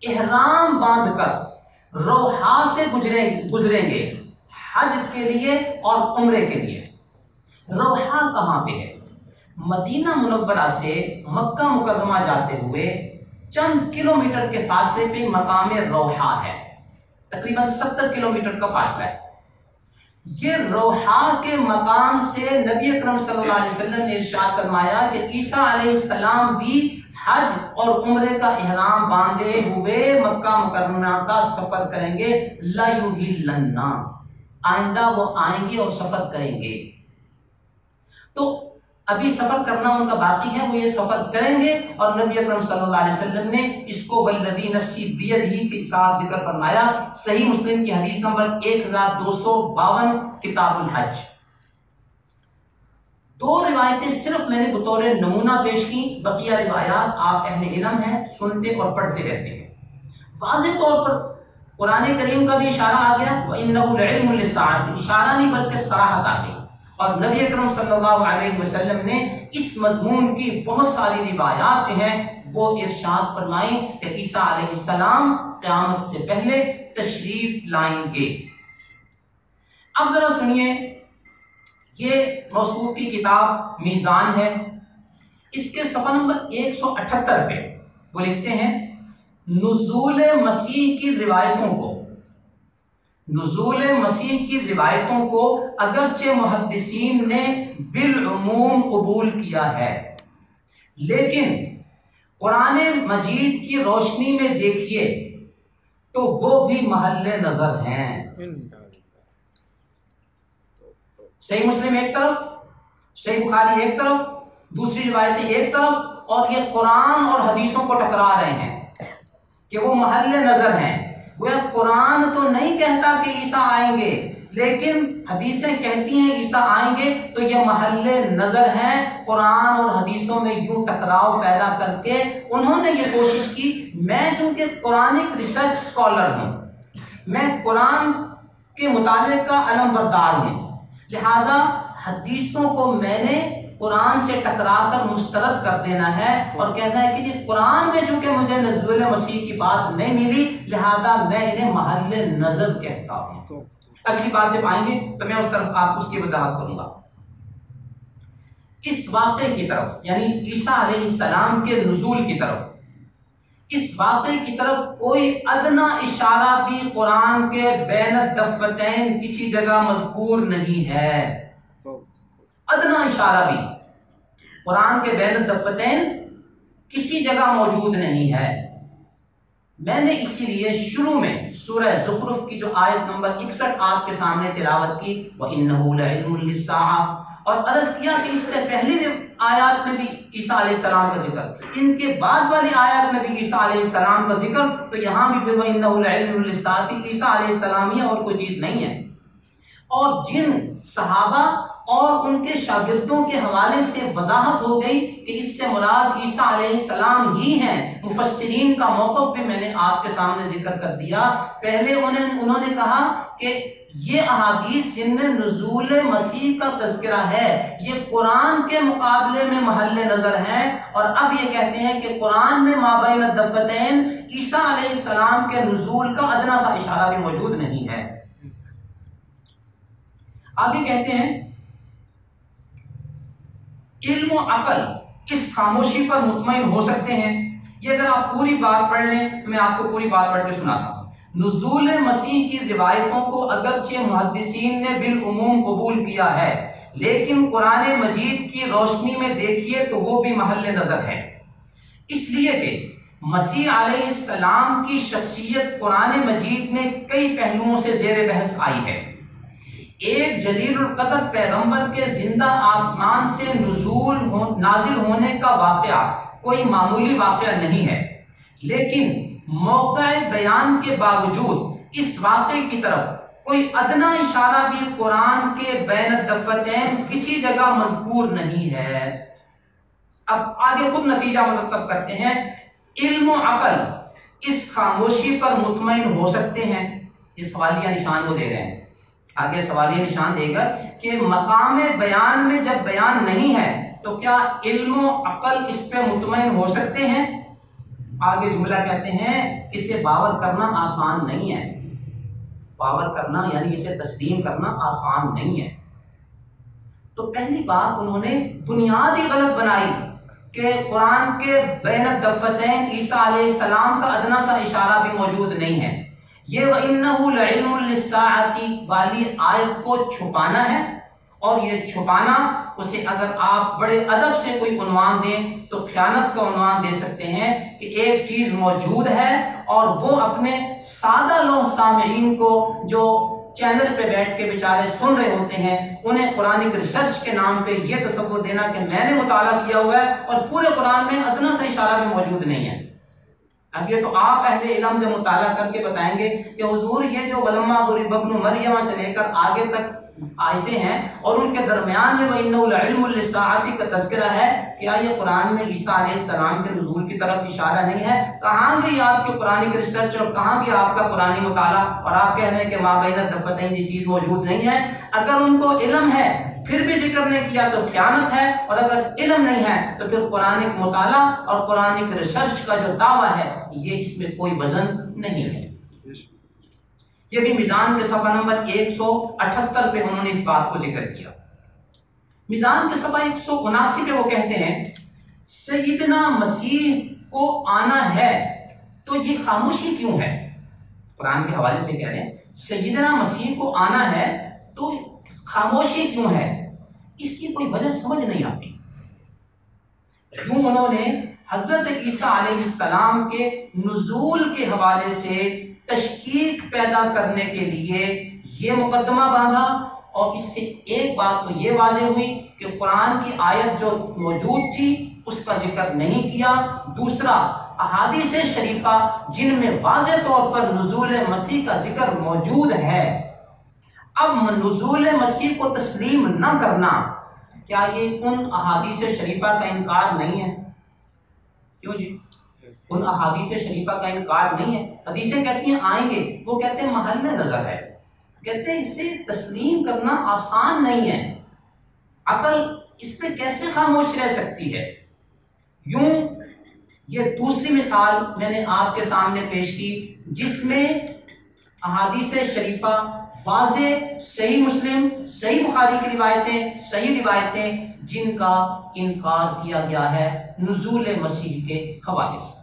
احرام باندھ کر روحا سے گزریں گے حج کے لیے اور عمرے کے لیے۔ روحا کہاں پہ ہے؟ مدینہ منورہ سے مکہ مکرمہ جاتے ہوئے چند کلومیٹر کے فاصلے پہ مقام روحا ہے، تقریباً 70 کلومیٹر کا فاصلہ ہے۔ یہ روحا کے مقام سے نبی اکرم صلی اللہ علیہ وسلم نے ارشاد فرمایا کہ عیسیٰ علیہ السلام بھی حج اور عمرے کا احرام باندھے ہوئے مکہ مکرمہ کا سفر کریں گے۔ لَيُحِلَّنَّ، آئندہ وہ آئیں گے اور سفر کریں گے۔ تو ابھی سفر کرنا ان کا باقی ہے، وہ یہ سفر کریں گے اور نبی اکرم صلی اللہ علیہ وسلم نے اس کو والذی نفسی بیدہ کے ساتھ ذکر فرمایا۔ صحیح مسلم کی حدیث نمبر 1252 کتاب الحج۔ 2 روایتیں صرف میں نے بطور نمونہ پیش کی، بقیہ روایات آپ اہل علم ہیں، سنتے اور پڑھتے رہتے ہیں۔ واضح طور پر قرآن کریم کا بھی اشارہ آ گیا وَإِنَّهُ لَعِلْمٌ لِلسَّاعَةِ، اشارہ نہیں بلکہ صراحت آ گئی، اور نبی اکرم صلی اللہ علیہ وسلم نے اس مضمون کی بہت ساری روایات جو ہیں وہ ارشاد فرمائیں کہ عیسیٰ علیہ السلام قیامت سے پہلے تشریف لائیں گے۔ اب ذرا سنیے، یہ موصوف کی کتاب میزان ہے، اس کے صفحہ نمبر 178 پہ وہ لکھتے ہیں نزول مسیح کی روایتوں کو، نزول مسیح کی روایتوں کو اگرچہ محدثین نے بالعموم قبول کیا ہے، لیکن قرآن مجید کی روشنی میں دیکھیے تو وہ بھی محل نظر ہیں۔ صحیح مسلم ایک طرف، صحیح بخاری ایک طرف، دوسری روایتیں ایک طرف، اور یہ قرآن اور حدیثوں کو ٹکرا رہے ہیں کہ وہ محل نظر ہیں۔ وہ قرآن تو نہیں کہتا کہ عیسیٰ آئیں گے، لیکن حدیثیں کہتی ہیں عیسیٰ آئیں گے، تو یہ محل نظر ہیں۔ قرآن اور حدیثوں میں یوں ٹکراؤ پیدا کر کے انہوں نے یہ کوشش کی، میں چونکہ قرآنک ریسرچ اسکالر ہوں، میں قرآن کے مطالعے کا علم بردار ہوں، لہٰذا حدیثوں کو میں نے قرآن سے ٹکرا کر مسترد کر دینا ہے اور کہنا ہے کہ جی قرآن میں چونکہ مجھے نزول مسیح کی بات نہیں ملی، لہذا میں انہیں محل نظر کہتا ہوں۔ اگلی بات جب آئیں گے تو میں اس طرف آپ اس کی وضاحت کروں گا۔ اس واقعے کی طرف، یعنی عیسیٰ علیہ السلام کے نزول کی طرف، اس واقعے کی طرف کوئی ادنا اشارہ بھی قرآن کے بین الدفتین کسی جگہ مذکور نہیں ہے، ادنا اشارہ بھی قرآن کے بین الدفتین کسی جگہ موجود نہیں ہے۔ میں نے اسی لیے شروع میں سورہ زخرف کی جو آیت نمبر 61 آپ کے سامنے تلاوت کی، وَإِنَّهُ لَعِلْمٌ لِلسَّاعَةِ، اور عرض کیا کہ اس سے پہلی آیات میں بھی عیسیٰ علیہ السلام کا ذکر، ان کے بعد والی آیات میں بھی عیسیٰ علیہ السلام کا ذکر، تو یہاں بھی پھر وَإِنَّهُ لَعِلْمٌ لِلسَّاعَةِ عیسیٰ علیہ السلام ہی اور کوئی چیز نہیں ہے۔ اور جن صحابہ اور ان کے شاگردوں کے حوالے سے وضاحت ہو گئی کہ اس سے مراد عیسیٰ علیہ السلام ہی ہیں، مفسرین کا موقف بھی میں نے آپ کے سامنے ذکر کر دیا۔ پہلے انہوں نے کہا کہ یہ احادیث جن میں نزول مسیح کا تذکرہ ہے یہ قرآن کے مقابلے میں محل نظر ہیں، اور اب یہ کہتے ہیں کہ قرآن میں مابین الدفتین عیسیٰ علیہ السلام کے نزول کا ادنا سا اشارہ بھی موجود نہیں ہے۔ آگے کہتے ہیں علم و عقل اس خاموشی پر مطمئن ہو سکتے ہیں۔ یہ اگر آپ پوری بات پڑھ لیں تو میں آپ کو پوری بات پڑھ کے سناتا ہوں۔ نزول مسیح کی روایتوں کو اگرچہ محدثین نے بالعموم قبول کیا ہے، لیکن قرآن مجید کی روشنی میں دیکھیے تو وہ بھی محل نظر ہے، اس لیے کہ مسیح علیہ السلام کی شخصیت قرآن مجید میں کئی پہلوؤں سے زیر بحث آئی ہے۔ ایک جلیل القدر پیغمبر کے زندہ آسمان سے نازل ہونے کا واقعہ کوئی معمولی واقعہ نہیں ہے، لیکن موقع بیان کے باوجود اس واقعے کی طرف کوئی ادنا اشارہ بھی قرآن کے بین الدفتین کسی جگہ مذکور نہیں ہے۔ اب آگے خود نتیجہ مرتب کرتے ہیں، علم و عقل اس خاموشی پر مطمئن ہو سکتے ہیں۔ یہ سوالیہ نشان وہ دے رہے ہیں، آگے سوالیہ نشان دے کر کہ مقام بیان میں جب بیان نہیں ہے تو کیا علم و عقل اس پہ مطمئن ہو سکتے ہیں؟ آگے جملہ کہتے ہیں اسے باور کرنا آسان نہیں ہے، باور کرنا یعنی اسے تسلیم کرنا آسان نہیں ہے۔ تو پہلی بات انہوں نے بنیاد ہی غلط بنائی کہ قرآن کے بین الدفتین عیسیٰ علیہ السلام کا ادنا سا اشارہ بھی موجود نہیں ہے۔ یہ وَإِنَّهُ لَعِلْمٌ لِلسَّاعَةِ والی آیت کو چھپانا ہے، اور یہ چھپانا اسے اگر آپ بڑے ادب سے کوئی عنوان دیں تو خیانت کا عنوان دے سکتے ہیں کہ ایک چیز موجود ہے اور وہ اپنے سادہ لوگ سامعین کو جو چینل پہ بیٹھ کے بیچارے سن رہے ہوتے ہیں انہیں قرآنک ریسرچ کے نام پہ یہ تصور دینا کہ میں نے مطالعہ کیا ہوا ہے اور پورے قرآن میں ادنا سا اشارہ بھی موجود نہیں ہے۔ اب یہ تو آپ اہل علم سے مطالعہ کر کے بتائیں گے کہ حضور یہ جو وَلَمَّا ضُرِبَ ابْنُ مَرْیَمَ سے لے کر آگے تک آیتیں ہیں اور ان کے درمیان میں وَإِنَّهُ لَعِلْمٌ لِلسَّاعَةِ کا تذکرہ ہے، کیا یہ قرآن میں عیسیٰ علیہ السلام کے نزول کی طرف اشارہ نہیں ہے؟ کہاں گئی آپ کی قرآنک ریسرچ اور کہاں گیا آپ کا قرآنی مطالعہ، اور آپ کہہ رہے ہیں کہ مابین الدفتین یہ چیز موجود نہیں ہے؟ اگر ان کو علم ہے پھر بھی ذکر نہیں کیا تو خیانت ہے، اور اگر علم نہیں ہے تو پھر قرآنک مطالعہ اور قرآنک ریسرچ کا جو دعویٰ ہے یہ اس میں کوئی وزن نہیں ہے۔ یہ بھی میزان کے صفحہ نمبر 178 پہ انہوں نے اس بات کو ذکر کیا۔ میزان کے صفحہ 179 پہ وہ کہتے ہیں سیدنا مسیح کو آنا ہے تو یہ خاموشی کیوں ہے؟ قرآن کے حوالے سے کہہ رہے ہیں سیدنا مسیح کو آنا ہے تو خاموشی کیوں ہے؟ اس کی کوئی وجہ سمجھ نہیں آتی۔ یوں انہوں نے حضرت عیسیٰ علیہ السلام کے نزول کے حوالے سے تشکیک پیدا کرنے کے لیے یہ مقدمہ باندھا، اور اس سے ایک بات تو یہ واضح ہوئی کہ قرآن کی آیت جو موجود تھی اس کا ذکر نہیں کیا، دوسرا احادیث شریفہ جن میں واضح طور پر نزول مسیح کا ذکر موجود ہے، اب نزول مسیح کو تسلیم نہ کرنا کیا یہ ان احادیث شریفہ کا انکار نہیں ہے؟ کیوں جی؟ ان احادیث شریفہ کا انکار نہیں ہے۔ حدیثیں کہتی ہیں آئیں گے، وہ کہتے ہیں محل نظر ہے، کہتے ہیں اسے تسلیم کرنا آسان نہیں ہے، عقل اس پہ کیسے خاموش رہ سکتی ہے؟ یوں یہ دوسری مثال میں نے آپ کے سامنے پیش کی جس میں احادیث شریفہ واضح صحیح مسلم، صحیح بخاری کی روایتیں، صحیح روایتیں جن کا انکار کیا گیا ہے نزول مسیح کے حوالے سے۔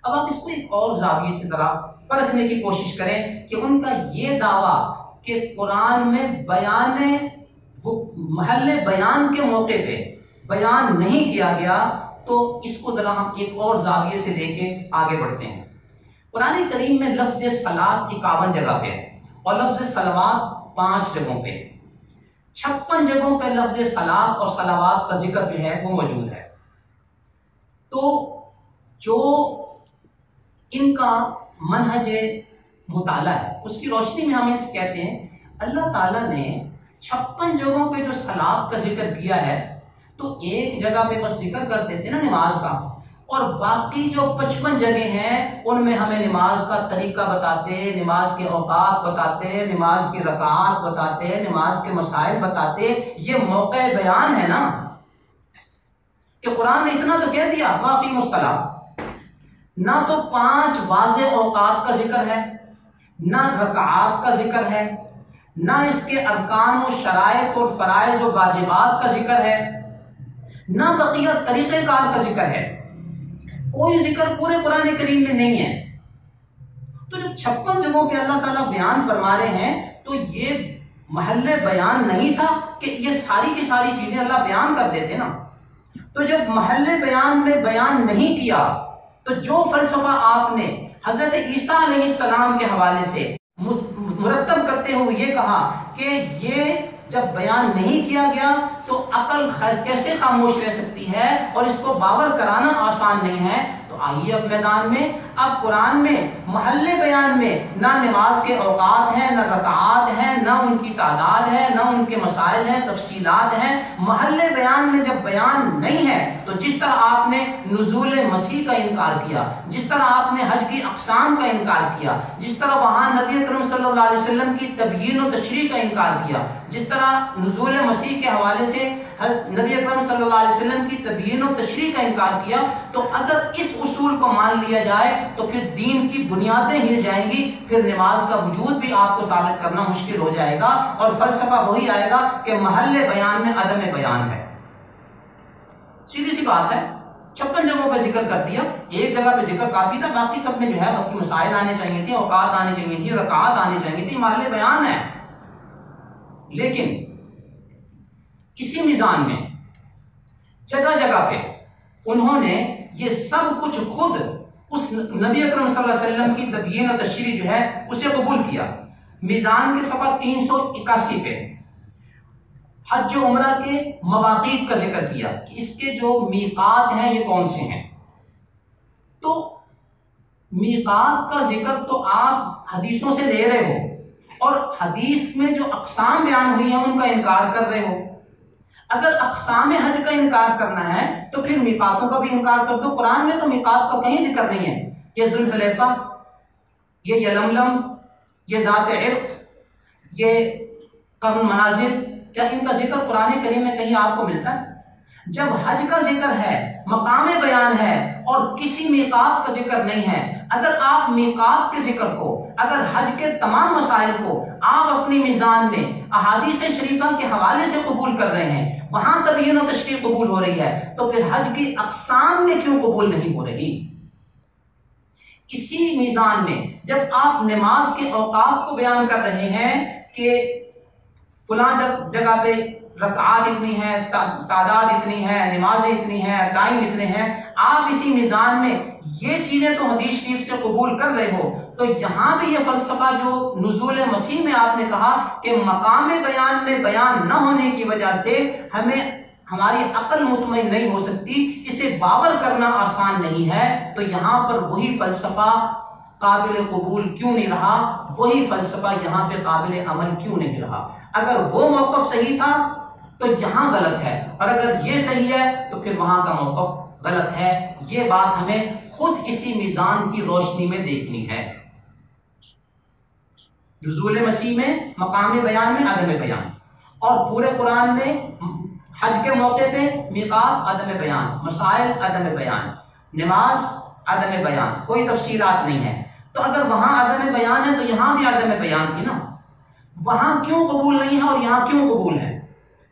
اب آپ اس کو ایک اور زاویے سے ذرا پرکھنے کی کوشش کریں کہ ان کا یہ دعویٰ کہ قرآن میں بیان وہ محل بیان کے موقع پہ بیان نہیں کیا گیا، تو اس کو ذرا ہم ایک اور زاویے سے لے کے آگے بڑھتے ہیں۔ قرآن کریم میں لفظ صلاۃ 51 جگہ پہ ہے اور لفظ صلوات 5 جگہوں پہ، 56 جگہوں پہ لفظ صلاۃ اور صلوات کا ذکر جو ہے وہ موجود ہے۔ تو جو ان کا منہج مطالعہ ہے اس کی روشنی میں ہم اس کہتے ہیں اللہ تعالیٰ نے 56 جگہوں پہ جو صلاۃ کا ذکر کیا ہے تو ایک جگہ پہ بس ذکر کر دیتے نا نماز کا، اور باقی جو 55 جگہ ہیں ان میں ہمیں نماز کا طریقہ بتاتے، نماز کے اوقات بتاتے، نماز کی رکعات بتاتے، نماز کے مسائل بتاتے۔ یہ موقع بیان ہے نا، کہ قرآن نے اتنا تو کہہ دیا وَأَقِیمُوا الصَّلَاةَ، نہ تو 5 واضح اوقات کا ذکر ہے، نہ رکعات کا ذکر ہے، نہ اس کے ارکان و شرائط اور فرائض و واجبات کا ذکر ہے، نہ بقیہ طریقہ کار کا ذکر ہے، کوئی ذکر پورے قرآن کریم میں نہیں ہے۔ تو جب 56 جگہوں پہ اللہ تعالیٰ بیان فرما رہے ہیں تو یہ محل بیان نہیں تھا کہ یہ ساری کی ساری چیزیں اللہ بیان کر دیتے نا۔ تو جب محل بیان میں بیان نہیں کیا تو جو فلسفہ آپ نے حضرت عیسیٰ علیہ السلام کے حوالے سے مرتب کرتے ہوئے یہ کہا کہ یہ جب بیان نہیں کیا گیا تو عقل کیسے خاموش رہ سکتی ہے اور اس کو باور کرانا آسان نہیں ہے، تو آئیے اب میدان میں، اب قرآن میں محل بیان میں نہ نماز کے اوقات ہیں، نہ رکعات ہیں، نہ ان کی تعداد ہے، نہ ان کے مسائل ہیں، تفصیلات ہیں۔ محل بیان میں جب بیان نہیں ہے تو جس طرح آپ نے نزول مسیح کا انکار کیا، جس طرح آپ نے حج کی اقسام کا انکار کیا، جس طرح وہاں نبی اکرم صلی اللہ علیہ وسلم کی تبیین و تشریح کا انکار کیا، جس طرح نزول مسیح کے حوالے سے نبی اکرم صلی اللہ علیہ وسلم کی تبیین و تشریح کا انکار کیا، تو اگر اس اصول کو مان لیا جائے تو پھر دین کی بنیادیں ہل جائیں گی، پھر نماز کا وجود بھی آپ کو ثابت کرنا مشکل ہو جائے گا اور فلسفہ وہی آئے گا کہ محل بیان میں عدم بیان ہے۔ سیدھی سی بات ہے، 56 جگہوں پہ ذکر کر دیا، ایک جگہ پہ ذکر کافی تھا، باقی سب میں جو ہے باقی مسائل آنے چاہیے تھے، اوقات آنے چاہیے تھی، رکعات آنے چاہیے تھی، محل بیان ہے۔ لیکن اسی میزان میں جگہ جگہ پہ انہوں نے یہ سب کچھ خود اس نبی اکرم صلی اللہ علیہ وسلم کی تبیین و تشریح جو ہے اسے قبول کیا۔ میزان کے صفحہ 381 پہ حج و عمرہ کے مواقیت کا ذکر کیا کہ اس کے جو میقات ہیں یہ کون سے ہیں۔ تو میقات کا ذکر تو آپ حدیثوں سے لے رہے ہو اور حدیث میں جو اقسام بیان ہوئی ہیں ان کا انکار کر رہے ہو۔ اگر اقسام حج کا انکار کرنا ہے تو پھر میقاتوں کا بھی انکار کر دو۔ قرآن میں تو میقات کا کہیں ذکر نہیں ہے، یہ ذوالحلیفہ، یہ یلملم، یہ ذات عرق، یہ قرن منازل، کیا ان کا ذکر قرآن کریم میں کہیں آپ کو ملتا ہے؟ جب حج کا ذکر ہے، مقام بیان ہے اور کسی میقات کا ذکر نہیں ہے، اگر آپ میقات کے ذکر کو، اگر حج کے تمام مسائل کو آپ اپنی میزان میں احادیث شریفہ کے حوالے سے قبول کر رہے ہیں، وہاں تبیین و تشریح قبول ہو رہی ہے، تو پھر حج کی اقسام میں کیوں قبول نہیں ہو رہی؟ اسی میزان میں جب آپ نماز کے اوقات کو بیان کر رہے ہیں کہ فلاں جگہ پہ رکعات اتنی ہے، تعداد اتنی ہے، نمازیں اتنی ہیں، ٹائم اتنے ہیں، آپ اسی میزان میں یہ چیزیں تو حدیث شریف سے قبول کر رہے ہو، تو یہاں بھی یہ فلسفہ جو نزول مسیح میں آپ نے کہا کہ مقام بیان میں بیان نہ ہونے کی وجہ سے ہماری عقل مطمئن نہیں ہو سکتی، اسے باور کرنا آسان نہیں ہے، تو یہاں پر وہی فلسفہ قابل قبول کیوں نہیں رہا؟ وہی فلسفہ یہاں پہ قابل عمل کیوں نہیں رہا؟ اگر وہ موقف صحیح تھا تو یہاں غلط ہے، اور اگر یہ صحیح ہے تو پھر وہاں کا موقف غلط ہے۔ یہ بات ہمیں خود اسی میزان کی روشنی میں دیکھنی ہے۔ نزول مسیح میں مقام بیان میں عدم بیان، اور پورے قرآن میں حج کے موقع پہ میقات عدم بیان، مسائل عدم بیان، نماز عدم بیان، کوئی تفصیلات نہیں ہے۔ تو اگر وہاں عدم بیان ہے تو یہاں بھی عدم بیان تھی نا، وہاں کیوں قبول نہیں ہے اور یہاں کیوں قبول ہے؟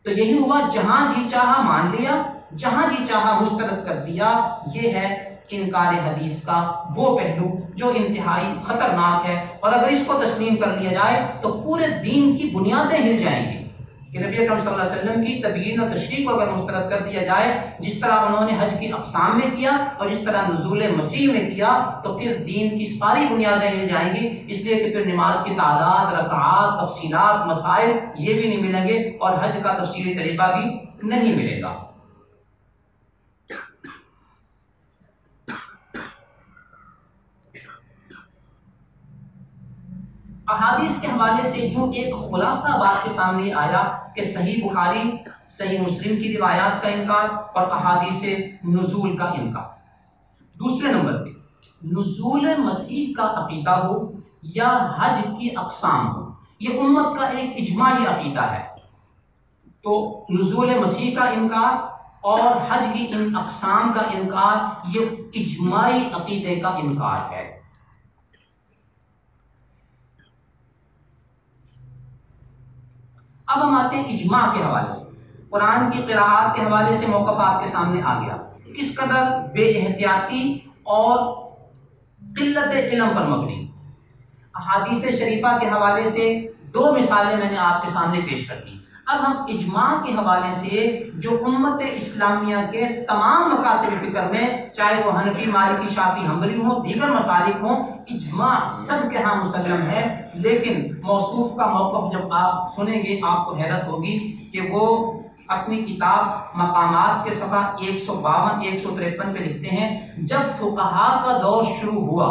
تو یہی ہوا، جہاں جی چاہا مان لیا، جہاں جی چاہا مسترد کر دیا۔ یہ ہے انکار حدیث کا وہ پہلو جو انتہائی خطرناک ہے، اور اگر اس کو تسلیم کر لیا جائے تو پورے دین کی بنیادیں ہل جائیں گی کہ نبی اکرم صلی اللہ علیہ وسلم کی تبیین و تشریح کو اگر مسترد کر دیا جائے، جس طرح انہوں نے حج کی اقسام میں کیا اور جس طرح نزول مسیح میں کیا، تو پھر دین کی ساری بنیادیں ہل جائیں گی، اس لیے کہ پھر نماز کی تعداد، رکعات، تفصیلات، مسائل یہ بھی نہیں ملیں گے، اور حج کا تفصیلی طریقہ بھی نہیں ملے گا۔ احادیث کے حوالے سے یوں ایک خلاصہ بات کے سامنے آیا کہ صحیح بخاری، صحیح مسلم کی روایات کا انکار اور احادیث نزول کا انکار۔ دوسرے نمبر پہ نزول مسیح کا عقیدہ ہو یا حج کی اقسام ہو، یہ امت کا ایک اجماعی عقیدہ ہے۔ تو نزول مسیح کا انکار اور حج کی ان اقسام کا انکار یہ اجماعی عقیدے کا انکار ہے۔ اب ہم آتے ہیں اجماع کے حوالے سے۔ قرآن کی قراءات کے حوالے سے موقف آپ کے سامنے آ گیا، کس قدر بے احتیاطی اور قلت علم پر مبنی۔ احادیث شریفہ کے حوالے سے دو مثالیں میں نے آپ کے سامنے پیش کر دی۔ اب ہم اجماع کے حوالے سے جو امت اسلامیہ کے تمام مکاتب فکر میں، چاہے وہ حنفی، مالکی، شافعی، حنبلی ہوں، دیگر مسالک ہوں، اجماع سب کے ہاں مسلم ہے، لیکن موصوف کا موقف جب آپ سنیں گے آپ کو حیرت ہوگی کہ وہ اپنی کتاب مقامات کے صفحہ 152 153 پہ لکھتے ہیں، جب فقہا کا دور شروع ہوا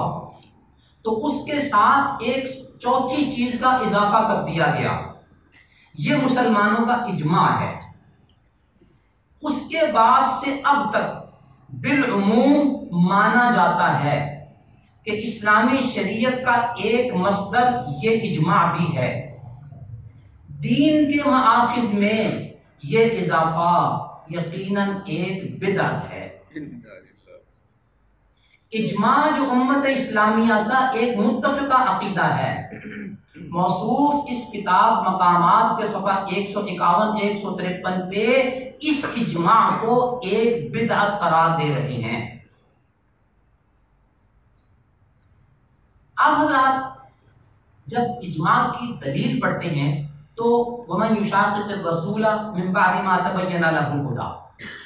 تو اس کے ساتھ ایک چوتھی چیز کا اضافہ کر دیا گیا، یہ مسلمانوں کا اجماع ہے۔ اس کے بعد سے اب تک بالعموم مانا جاتا ہے کہ اسلامی شریعت کا ایک مصدر یہ اجماع بھی ہے۔ دین کے مآخذ میں یہ اضافہ یقیناً ایک بدعت ہے۔ اجماع جو امت اسلامیہ کا ایک متفقہ عقیدہ ہے، موصوف اس کتاب مقامات کے صفحہ 151 153 پہ اس اجماع کو ایک بدعت قرار دے رہے ہیں۔ آپ حضرات جب اجماع کی دلیل پڑھتے ہیں تو وَمَن يُشَاقِقِ الرَّسُولَ مِن بَعْدِ مَا تَبَيَّنَ لَهُ الْهُدَىٰ،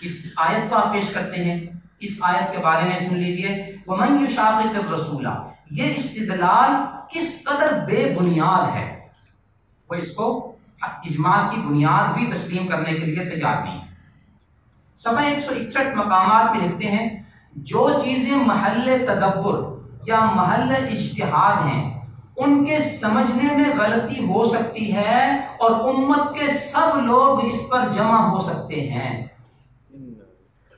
اس آیت کو آپ پیش کرتے ہیں، اس آیت کے بارے میں سن لیجئے، وَمَن يُشَاقِقِ الرَّسُولَ، یہ استدلال کس قدر بے بنیاد ہے، وہ اس کو اجماع کی بنیاد بھی تسلیم کرنے کے لیے تیار نہیں ہے۔ صفحہ 161 مقامات میں لکھتے ہیں، جو چیزیں محل تدبر یا محل اجتہاد ہیں ان کے سمجھنے میں غلطی ہو سکتی ہے اور امت کے سب لوگ اس پر جمع ہو سکتے ہیں۔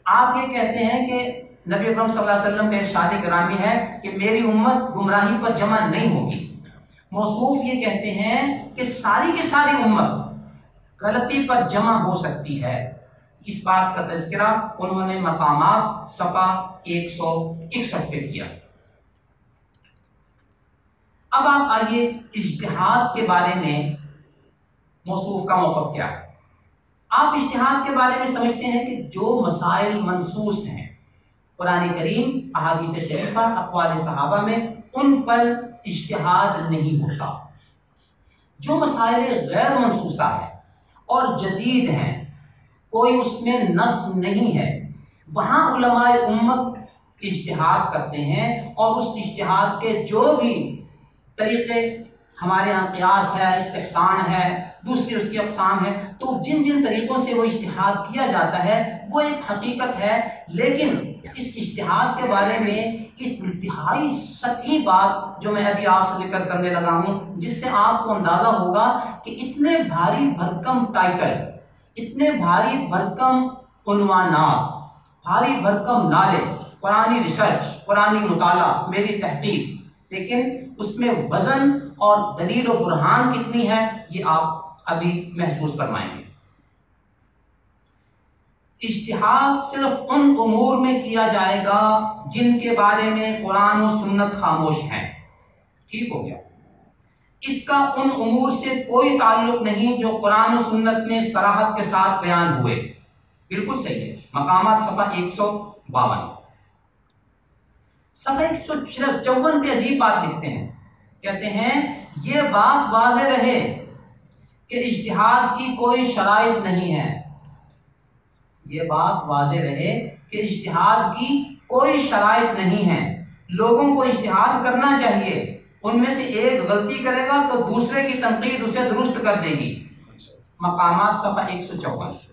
آپ یہ کہتے ہیں کہ نبی اکرم صلی اللہ علیہ وسلم کا ارشاد گرامی ہے کہ میری امت گمراہی پر جمع نہیں ہوگی۔ موصوف یہ کہتے ہیں کہ ساری کی ساری امت غلطی پر جمع ہو سکتی ہے۔ اس بات کا تذکرہ انہوں نے مقامات صفحہ 161 پہ کیا۔ اب آپ آئیے اجتہاد کے بارے میں موصوف کا موقف کیا ہے۔ آپ اجتہاد کے بارے میں سمجھتے ہیں کہ جو مسائل منصوص ہیں قرآن کریم، احادیث شریفہ، اقوال صحابہ میں، ان پر اجتہاد نہیں ہوتا۔ جو مسائل غیر منصوصہ ہیں اور جدید ہیں، کوئی اس میں نص نہیں ہے، وہاں علماء امت اجتہاد کرتے ہیں، اور اس اجتہاد کے جو بھی طریقے ہمارے یہاں قیاس ہے، استحسان ہے، دوسری اس کی اقسام ہے، تو جن جن طریقوں سے وہ اجتہاد کیا جاتا ہے وہ ایک حقیقت ہے، لیکن اس اجتہاد کے بارے میں ایک انتہائی سطحی بات جو میں ابھی آپ سے ذکر کرنے لگا ہوں، جس سے آپ کو اندازہ ہوگا کہ اتنے بھاری بھرکم ٹائٹل، اتنے بھاری بھرکم عنوانات، بھاری بھرکم نالج، قرآنی ریسرچ، قرآنی مطالعہ، میری تحقیق، لیکن اس میں وزن اور دلیل و برہان کتنی ہے یہ آپ ابھی محسوس فرمائیں گے۔ اجتہاد صرف ان امور میں کیا جائے گا جن کے بارے میں قرآن و سنت خاموش ہیں، ٹھیک ہو گیا۔ اس کا ان امور سے کوئی تعلق نہیں جو قرآن و سنت میں صراحت کے ساتھ بیان ہوئے، بالکل صحیح ہے، مقامات صفحہ 152۔ صفحہ 154 پہ عجیب بات لکھتے ہیں، کہتے ہیں یہ بات واضح رہے کہ اجتہاد کی کوئی شرائط نہیں ہے، یہ بات واضح رہے کہ اجتہاد کی کوئی شرائط نہیں ہے، لوگوں کو اجتہاد کرنا چاہیے، ان میں سے ایک غلطی کرے گا تو دوسرے کی تنقید اسے درست کر دے گی۔ مقامات صفحہ 154۔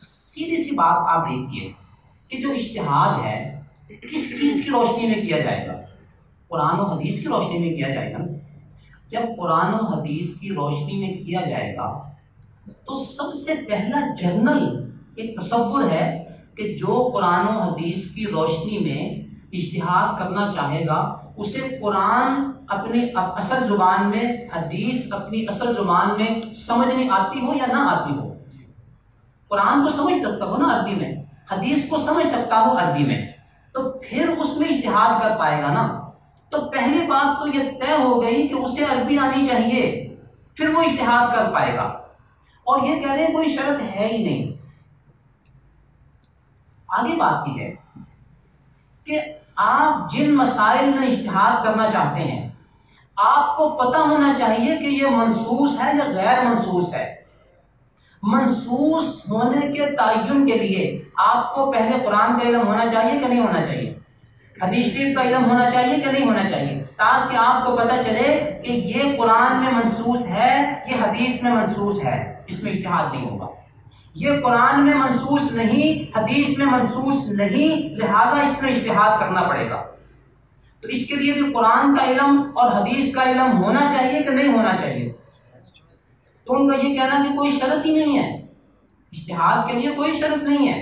سیدھی سی بات آپ دیکھیے کہ جو اجتہاد ہے کس چیز کی روشنی میں کیا جائے گا؟ قرآن و حدیث کی روشنی میں کیا جائے گا۔ جب قرآن و حدیث کی روشنی میں کیا جائے گا تو سب سے پہلا جنرل ایک تصور ہے کہ جو قرآن و حدیث کی روشنی میں اجتہاد کرنا چاہے گا اسے قرآن اپنی اصل زبان میں، حدیث اپنی اصل زبان میں سمجھنے آتی ہو یا نہ آتی ہو۔ قرآن کو سمجھ سکتا ہو نا عربی میں، حدیث کو سمجھ سکتا ہو عربی میں، تو پھر اس میں اجتہاد کر پائے گا نا۔ تو پہلی بات تو یہ طے ہو گئی کہ اسے عربی آنی چاہیے، پھر وہ اجتہاد کر پائے گا۔ اور یہ کہہ رہے ہیں کوئی شرط ہے ہی نہیں۔ آگے بات یہ ہے کہ آپ جن مسائل میں اجتہاد کرنا چاہتے ہیں آپ کو پتہ ہونا چاہیے کہ یہ منصوص ہے یا غیر منصوص ہے۔ منصوص ہونے کے تعین کے لیے آپ کو پہلے قرآن کا علم ہونا چاہیے کہ نہیں ہونا چاہیے، حدیث شریف کا علم ہونا چاہیے کہ نہیں ہونا چاہیے، تاکہ آپ کو پتہ چلے کہ یہ قرآن میں منصوص ہے، یہ حدیث میں منصوص ہے، اس میں اجتہاد نہیں ہوگا۔ یہ قرآن میں منصوص نہیں، حدیث میں منصوص نہیں، لہذا اس میں اجتہاد کرنا پڑے گا۔ تو اس کے لیے بھی قرآن کا علم اور حدیث کا علم ہونا چاہیے کہ نہیں ہونا چاہیے؟ تو ان کا یہ کہنا کہ کوئی شرط ہی نہیں ہے، اجتہاد کے لیے کوئی شرط نہیں ہے۔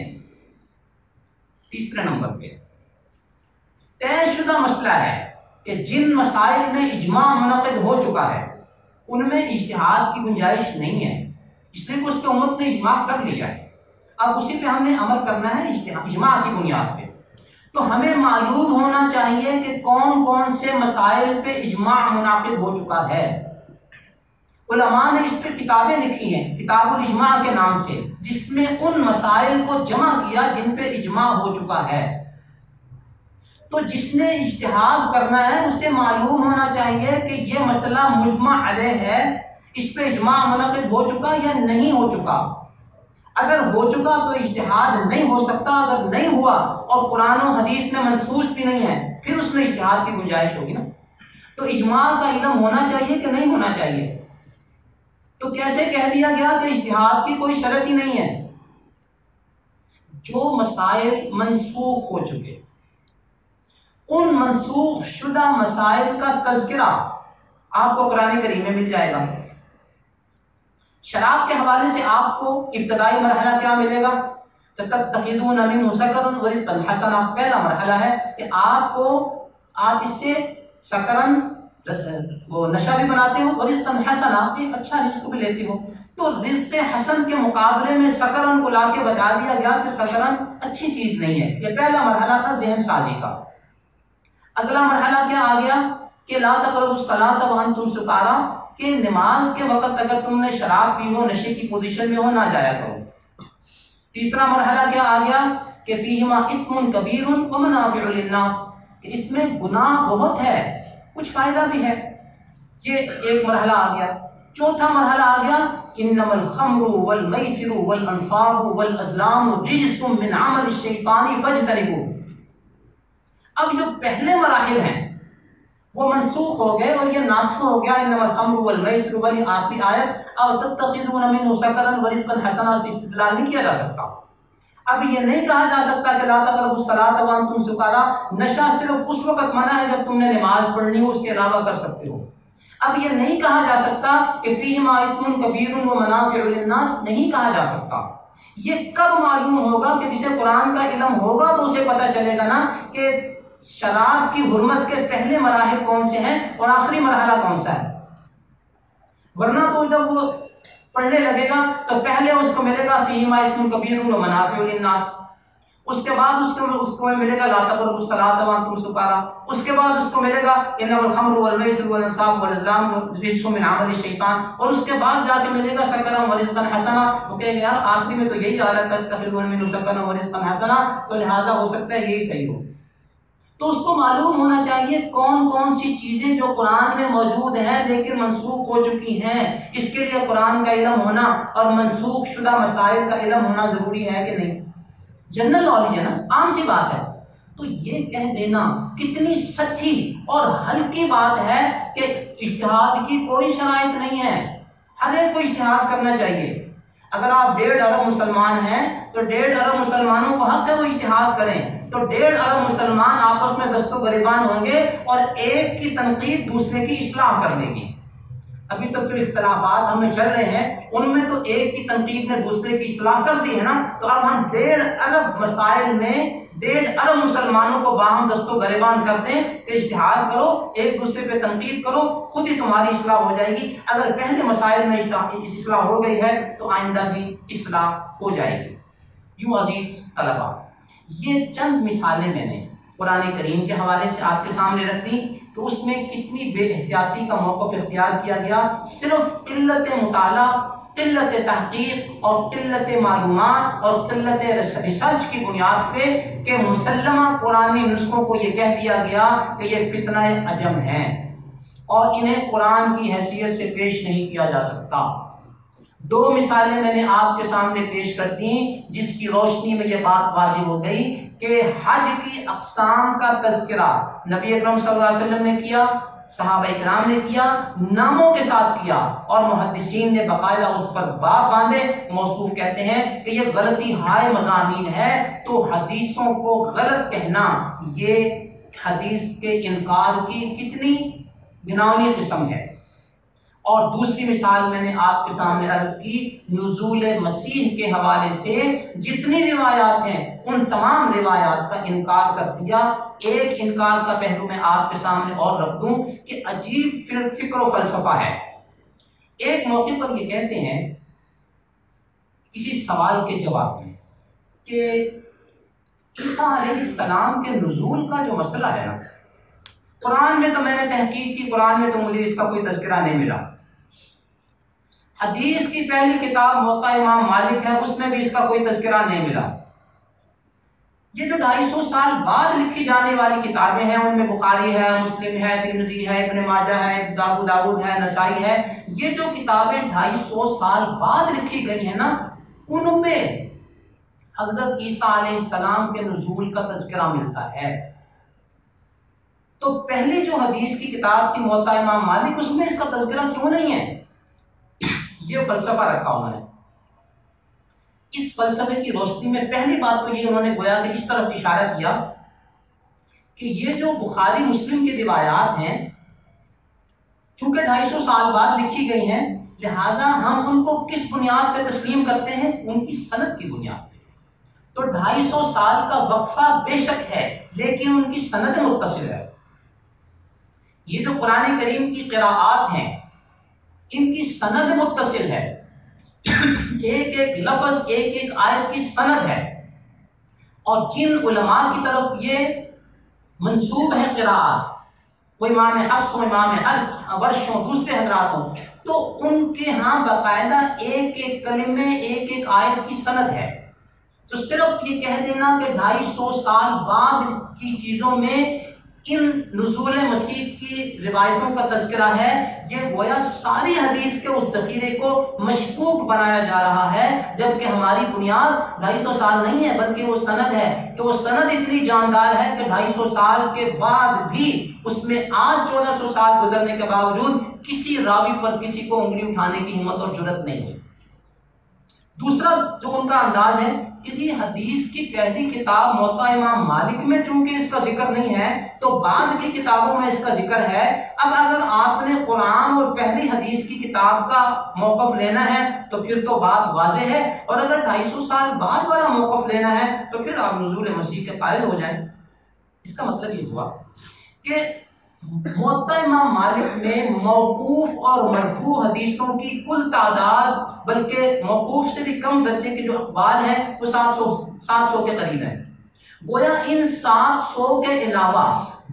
تیسرے نمبر پہ طے شدہ مسئلہ ہے کہ جن مسائل میں اجماع منعقد ہو چکا ہے ان میں اجتہاد کی گنجائش نہیں ہے، اس لیے کہ اس پہ امت نے اجماع کر لیا ہے، اب اسی پہ ہم نے عمل کرنا ہے اجماع کی بنیاد پہ۔ تو ہمیں معلوم ہونا چاہیے کہ کون کون سے مسائل پہ اجماع منعقد ہو چکا ہے۔ علماء نے اس پہ کتابیں لکھی ہیں، کتاب الاجماع کے نام سے، جس میں ان مسائل کو جمع کیا جن پہ اجماع ہو چکا ہے۔ تو جس نے اجتہاد کرنا ہے اسے معلوم ہونا چاہیے کہ یہ مسئلہ مجمع علیہ ہے، اس پہ اجماع منعقد ہو چکا یا نہیں ہو چکا۔ اگر ہو چکا تو اجتہاد نہیں ہو سکتا، اگر نہیں ہوا اور قرآن و حدیث میں منصوص بھی نہیں ہے پھر اس میں اجتہاد کی گنجائش ہوگی نا۔ تو اجماع کا علم ہونا چاہیے کہ نہیں ہونا چاہیے؟ تو کیسے کہہ دیا گیا کہ اجتہاد کی کوئی شرط ہی نہیں ہے؟ جو مسائل منسوخ ہو چکے ان منسوخ شدہ مسائل کا تذکرہ آپ کو قرآن کریم میں مل جائے گا۔ شراب کے حوالے سے آپ کو ابتدائی مرحلہ کیا ملے گا؟ تتخذون منہ سکرا ورزقا حسنا، پہلا مرحلہ ہے کہ آپ اس سے سکرن وہ نشہ بھی بناتے ہو اور رزقا حسنا، ایک اچھا رزق بھی لیتے ہو۔ تو رزق حسن کے مقابلے میں سکرن کو لا کے بتا دیا گیا کہ سکرن اچھی چیز نہیں ہے۔ یہ پہلا مرحلہ تھا ذہن سازی کا۔ اگلا مرحلہ کیا آ گیا کہ لا تقربوا الصلاۃ وانتم سکارا، کہ نماز کے وقت اگر تم نے شراب پی ہو، نشے کی پوزیشن میں ہو، نہ جایا کرو۔ تیسرا مرحلہ کیا آ گیا کہ فیہما اثم کبیر ومنافع للناس، کہ اس میں گناہ بہت ہے کچھ فائدہ بھی ہے، یہ ایک مرحلہ آ گیا۔ چوتھا مرحلہ آ گیا انما الخمر والمیسر والانصاب والازلام رجس من عمل الشیطان فاجتنبوہ۔ اب جو پہلے مراحل ہیں وہ منسوخ ہو گئے اور یہ ناسخ ہو گیا انما الخمر والمیسر، والی آخری آیت اب تتخذون منہ سکرا ورزقا حسنا سے استدلال نہیں کیا جا سکتا۔ اب یہ نہیں کہا جا سکتا کہ لا تقربوا الصلاۃ وانتم سکارا، نشہ صرف اس وقت منع ہے جب تم نے نماز پڑھنی ہو، اس کے علاوہ کر سکتے ہو۔ اب یہ نہیں کہا جا سکتا کہ فیہما اثم کبیر ومنافع للناس، نہیں کہا جا سکتا۔ یہ کب معلوم ہوگا کہ جسے قرآن کا علم ہوگا تو اسے پتہ چلے گا نا کہ شراب کی حرمت کے پہلے مراحل کون سے ہیں اور آخری مرحلہ کون سا ہے۔ ورنہ تو جب وہ پڑھنے لگے گا تو پہلے اس کو ملے گا فیہما اثم کبیر ومنافع للناس، اس کے بعد اس کو ملے گا لا تقربوا الصلاۃ وانتم سکارا، اس کے بعد اس کو ملے گا انما الخمر والمیسر والانصاب والازلام رجس من عمل الشیطان، اور اس کے بعد جا کے ملے گا سکرا ورزقا حسنا۔ وہ کہے گا یار آخری میں تو یہی آ رہا ہے تتخذون منہ سکرا ورزقا حسنا، تو لہذا ہو سکتا ہے یہی صحیح ہو۔ تو اس کو معلوم ہونا چاہیے کون کون سی چیزیں جو قرآن میں موجود ہیں لیکن منسوخ ہو چکی ہیں، اس کے لیے قرآن کا علم ہونا اور منسوخ شدہ مسائل کا علم ہونا ضروری ہے کہ نہیں؟ جنرل نالج ہے نا، عام سی بات ہے۔ تو یہ کہہ دینا کتنی سچی اور ہلکی بات ہے کہ اجتہاد کی کوئی شرائط نہیں ہے، ہر ایک کو اجتہاد کرنا چاہیے۔ اگر آپ 1.5 ارب مسلمان ہیں تو 1.5 ارب مسلمانوں کو حق ہے وہ اجتہاد کریں، تو 1.5 ارب مسلمان آپس میں دست و گریبان ہوں گے اور ایک کی تنقید دوسرے کی اصلاح کرنے کی۔ ابھی تک جو اختلافات ہمیں چل رہے ہیں ان میں تو ایک کی تنقید نے دوسرے کی اصلاح کر دی ہے نا، تو اب ہم 1.5 ارب مسائل میں 1.5 ارب مسلمانوں کو باہم دست و گریبان کر دیں کہ اجتہاد کرو، ایک دوسرے پہ تنقید کرو، خود ہی تمہاری اصلاح ہو جائے گی۔ اگر پہلے مسائل میں اصلاح ہو گئی ہے تو آئندہ بھی اصلاح ہو جائے گی۔ یوں عزیز طلباء، یہ چند مثالیں میں نے قرآن کریم کے حوالے سے آپ کے سامنے رکھ دی تو اس میں کتنی بے احتیاطی کا موقف اختیار کیا گیا، صرف قلت مطالعہ، قلت تحقیق اور قلت معلومات اور قلت ریسرچ کی بنیاد پہ کہ مسلمہ قرآنی نسخوں کو یہ کہہ دیا گیا کہ یہ فتنہ عجم ہیں اور انہیں قرآن کی حیثیت سے پیش نہیں کیا جا سکتا۔ 2 مثالیں میں نے آپ کے سامنے پیش کر دیں جس کی روشنی میں یہ بات واضح ہو گئی کہ حج کی اقسام کا تذکرہ نبی اکرم صلی اللہ علیہ وسلم نے کیا، صحابہ اکرام نے کیا، ناموں کے ساتھ کیا، اور محدثین نے باقاعدہ اس پر باب باندھے۔ موصوف کہتے ہیں کہ یہ غلطی ہائے مضامین ہے، تو حدیثوں کو غلط کہنا یہ حدیث کے انکار کی کتنی گھناؤنی قسم ہے۔ اور دوسری مثال میں نے آپ کے سامنے عرض کی نزول مسیح کے حوالے سے جتنی روایات ہیں ان تمام روایات کا انکار کر دیا۔ ایک انکار کا پہلو میں آپ کے سامنے اور رکھ دوں کہ عجیب فکر و فلسفہ ہے۔ ایک موقع پر یہ کہتے ہیں کسی سوال کے جواب میں کہ عیسیٰ علیہ السلام کے نزول کا جو مسئلہ ہے نا، قرآن میں تو میں نے تحقیق کی، قرآن میں تو مجھے اس کا کوئی تذکرہ نہیں ملا۔ حدیث کی پہلی کتاب موطا امام مالک ہے، اس میں بھی اس کا کوئی تذکرہ نہیں ملا۔ یہ جو 250 سال بعد لکھی جانے والی کتابیں ہیں ان میں بخاری ہے، مسلم ہے، ترمذی ہے، ابن ماجہ ہے، ابو داؤد ہے، نسائی ہے، یہ جو کتابیں 250 سال بعد لکھی گئی ہیں نا، ان میں حضرت عیسیٰ علیہ السلام کے نزول کا تذکرہ ملتا ہے۔ تو پہلی جو حدیث کی کتاب تھی موطا امام مالک، اس میں اس کا تذکرہ کیوں نہیں ہے؟ یہ فلسفہ رکھا انہوں نے۔ اس فلسفے کی روشنی میں پہلی بات تو یہ انہوں نے گویا کہ اس طرف اشارہ کیا کہ یہ جو بخاری مسلم کی روایات ہیں چونکہ 250 سال بعد لکھی گئی ہیں، لہٰذا ہم ان کو کس بنیاد پہ تسلیم کرتے ہیں؟ ان کی سند کی بنیاد پہ۔ تو 250 سال کا وقفہ بے شک ہے لیکن ان کی سند متصل ہے۔ یہ جو قرآن کریم کی قراءات ہیں ان کی سند متصل ہے، ایک ایک لفظ ایک ایک آیت کی سند ہے، اور جن علماء کی طرف یہ منسوب ہے قراءات، وہ امام حفص و امام ورش و دوسرے حضرات ہوں، تو ان کے ہاں باقاعدہ ایک ایک کلمے ایک ایک آیت کی سند ہے۔ تو صرف یہ کہہ دینا کہ 250 سال بعد کی چیزوں میں ان نزول مسیح کی روایتوں کا تذکرہ ہے، یہ گویا ساری حدیث کے اس ذخیرے کو مشکوک بنایا جا رہا ہے، جبکہ ہماری بنیاد 250 سال نہیں ہے بلکہ وہ سند ہے، کہ وہ سند اتنی جاندار ہے کہ 250 سال کے بعد بھی اس میں آج 1400 سال گزرنے کے باوجود کسی راوی پر کسی کو انگلی اٹھانے کی ہمت اور جرت نہیں ہوئی۔ دوسرا جو ان کا انداز ہے کہ حدیث کی پہلی کتاب موطا امام مالک میں چونکہ اس کا ذکر نہیں ہے تو بعد کی کتابوں میں اس کا ذکر ہے۔ اب اگر آپ نے قرآن اور پہلی حدیث کی کتاب کا موقف لینا ہے تو پھر تو بات واضح ہے، اور اگر 250 سال بعد والا موقف لینا ہے تو پھر آپ نزول مسیح کے قائل ہو جائیں۔ اس کا مطلب یہ ہوا کہ موطا امام مالک میں موقوف اور مرفوع حدیثوں کی کل تعداد، بلکہ موقوف سے بھی کم درجے کے جو اقوال ہیں وہ 700 کے قریب ہیں۔ گویا ان 700 کے علاوہ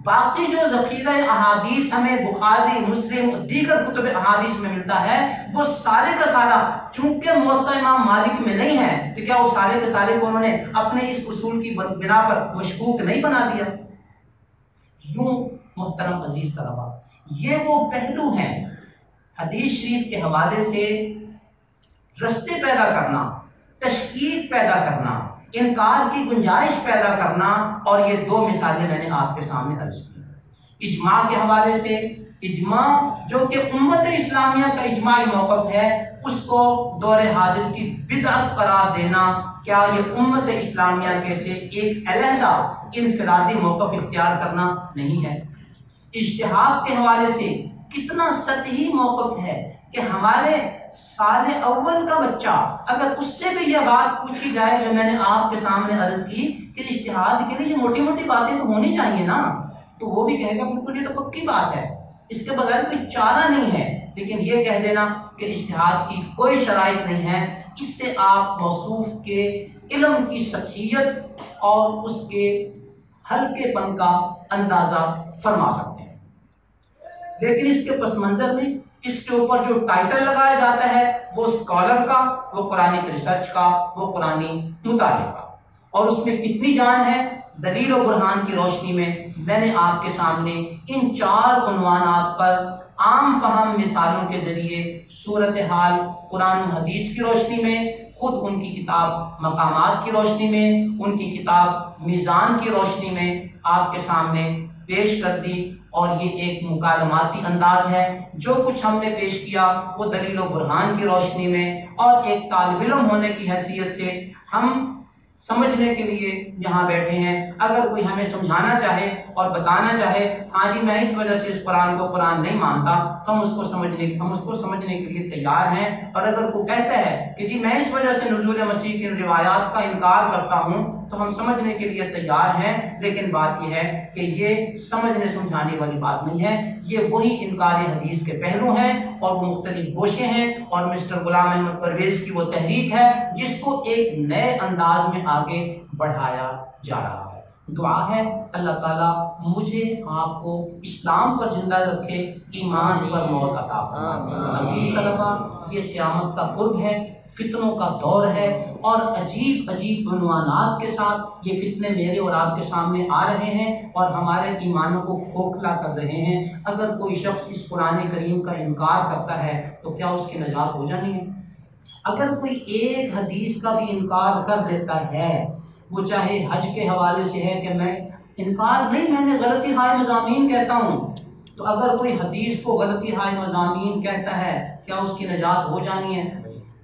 باقی جو ذخیرہ احادیث ہمیں بخاری، مسلم، دیگر کتب احادیث میں ملتا ہے وہ سارے کا سارا چونکہ موطا امام مالک میں نہیں ہے تو کیا وہ سارے کے سارے کو انہوں نے اپنے اس اصول کی بنا پر مشکوک نہیں بنا دیا؟ یوں محترم عزیز طلباء، یہ وہ پہلو ہیں حدیث شریف کے حوالے سے رستے پیدا کرنا، تشکیک پیدا کرنا، انکار کی گنجائش پیدا کرنا، اور یہ دو مثالیں میں نے آپ کے سامنے عرض کی۔ اجماع کے حوالے سے، اجماع جو کہ امت اسلامیہ کا اجماعی موقف ہے، اس کو دور حاضر کی بدعت قرار دینا، کیا یہ امت اسلامیہ کے سے ایک علیحدہ انفرادی موقف اختیار کرنا نہیں ہے؟ اجتہاد کے حوالے سے کتنا سطحی موقف ہے کہ ہمارے سال اول کا بچہ اگر اس سے بھی یہ بات پوچھی جائے جو میں نے آپ کے سامنے عرض کی کہ اجتہاد کے لیے یہ موٹی موٹی باتیں تو ہونی چاہیے نا، تو وہ بھی کہے گا بالکل یہ تو پکی بات ہے، اس کے بغیر کوئی چارہ نہیں ہے۔ لیکن یہ کہہ دینا کہ اجتہاد کی کوئی شرائط نہیں ہے، اس سے آپ موصوف کے علم کی سطحیت اور اس کے ہلکے پن کا اندازہ فرما سکتے ہیں۔ لیکن اس کے پس منظر میں اس کے اوپر جو ٹائٹل لگایا جاتا ہے وہ اسکالر کا، وہ قرآنک ریسرچ کا، وہ قرآنی مطالعے کا، اور اس میں کتنی جان ہے دلیل و برہان کی روشنی میں نے آپ کے سامنے ان 4 عنوانات پر عام فہم مثالوں کے ذریعے صورتحال قرآن و حدیث کی روشنی میں، خود ان کی کتاب مقامات کی روشنی میں، ان کی کتاب میزان کی روشنی میں آپ کے سامنے پیش کر دی۔ اور یہ ایک مکالماتی انداز ہے، جو کچھ ہم نے پیش کیا وہ دلیل و برہان کی روشنی میں اور ایک طالب علم ہونے کی حیثیت سے ہم سمجھنے کے لیے یہاں بیٹھے ہیں۔ اگر کوئی ہمیں سمجھانا چاہے اور بتانا چاہے ہاں جی میں اس وجہ سے اس قرآن کو قرآن نہیں مانتا، تو ہم اس کو سمجھنے کے لیے تیار ہیں۔ اور اگر کوئی کہتا ہے کہ جی میں اس وجہ سے نزول مسیح کی روایات کا انکار کرتا ہوں، تو ہم سمجھنے کے لیے تیار ہیں۔ لیکن بات یہ ہے کہ یہ سمجھنے سمجھانے والی بات نہیں ہے، یہ وہی انکار حدیث کے پہلو ہیں اور وہ مختلف گوشے ہیں، اور مسٹر غلام احمد پرویز کی وہ تحریک ہے جس کو ایک نئے انداز میں آگے بڑھایا جا رہا ہے۔ دعا ہے اللہ تعالیٰ مجھے آپ کو اسلام پر زندہ رکھے، ایمان پر موت عطا فرمائے۔ عزیز طلباء، یہ قیامت کا قرب ہے، فتنوں کا دور ہے، اور عجیب عجیب عنوانات کے ساتھ یہ فتنے میرے اور آپ کے سامنے آ رہے ہیں اور ہمارے ایمانوں کو کھوکھلا کر رہے ہیں۔ اگر کوئی شخص اس قرآن کریم کا انکار کرتا ہے تو کیا اس کی نجات ہو جانی ہے؟ اگر کوئی ایک حدیث کا بھی انکار کر دیتا ہے، وہ چاہے حج کے حوالے سے ہے کہ میں انکار نہیں، میں نے غلطی ہائے مضامین کہتا ہوں، تو اگر کوئی حدیث کو غلطی ہائے مضامین کہتا ہے کیا اس کی نجات ہو جانی ہے؟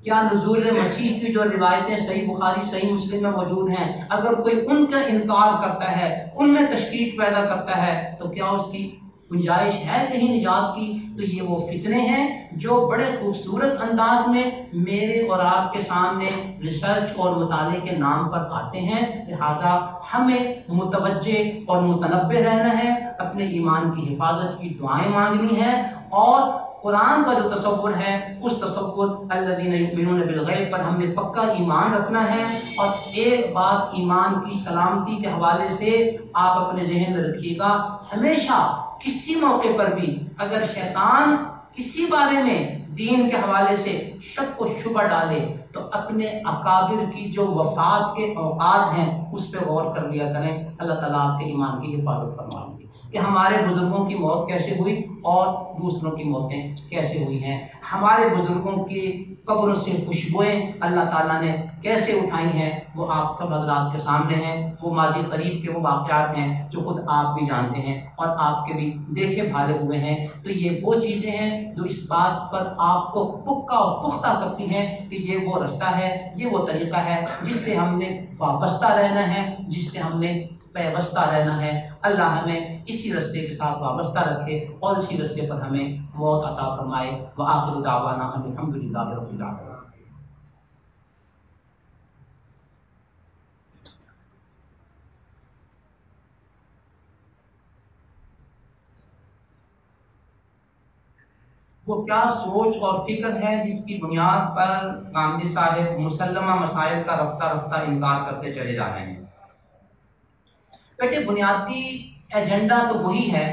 کیا نزول مسیح کی جو روایتیں صحیح بخاری صحیح مسلم میں موجود ہیں، اگر کوئی ان کا انکار کرتا ہے، ان میں تشکیک پیدا کرتا ہے، تو کیا اس کی گنجائش ہے کہیں نجات کی؟ تو یہ وہ فتنے ہیں جو بڑے خوبصورت انداز میں میرے اور آپ کے سامنے ریسرچ اور مطالعے کے نام پر آتے ہیں۔ لہٰذا ہمیں متوجہ اور متنبہ رہنا ہے، اپنے ایمان کی حفاظت کی دعائیں مانگنی ہیں، اور قرآن کا جو تصور ہے اس تصور الذین یؤمنون بالغیب پر ہم نے پکا ایمان رکھنا ہے۔ اور ایک بات ایمان کی سلامتی کے حوالے سے آپ اپنے ذہن میں رکھیے گا، ہمیشہ کسی موقع پر بھی اگر شیطان کسی بارے میں دین کے حوالے سے شک و شبہ ڈالے تو اپنے اکابر کی جو وفات کے اوقات ہیں اس پہ غور کر لیا کریں۔ اللہ تعالیٰ آپ کے ایمان کی حفاظت فرمائیں گے کہ ہمارے بزرگوں کی موت کیسے ہوئی اور دوسروں کی موتیں کیسے ہوئی ہیں، ہمارے بزرگوں کی قبروں سے خوشبوئیں اللہ تعالیٰ نے کیسے اٹھائی ہیں، وہ آپ سب حضرات کے سامنے ہیں۔ وہ ماضی قریب کے وہ واقعات ہیں جو خود آپ بھی جانتے ہیں اور آپ کے بھی دیکھے بھالے ہوئے ہیں۔ تو یہ وہ چیزیں ہیں جو اس بات پر آپ کو پکا اور پختہ کرتی ہیں کہ یہ وہ رستہ ہے، یہ وہ طریقہ ہے جس سے ہم نے وابستہ رہنا ہے، جس سے ہم نے پیوستہ رہنا ہے۔ اللہ ہمیں اسی رستے کے ساتھ وابستہ رکھے اور اسی رستے پر ہمیں موت عطا فرمائے۔ وآخر دعوانا ان الحمد للہ رب العالمین۔ وہ کیا سوچ اور فکر ہے جس کی بنیاد پر گاندھی صاحب مسلمہ مسائل کا رفتہ رفتہ انکار کرتے چلے جا رہے ہیں؟ بیٹے بنیادی ایجنڈا تو وہی ہے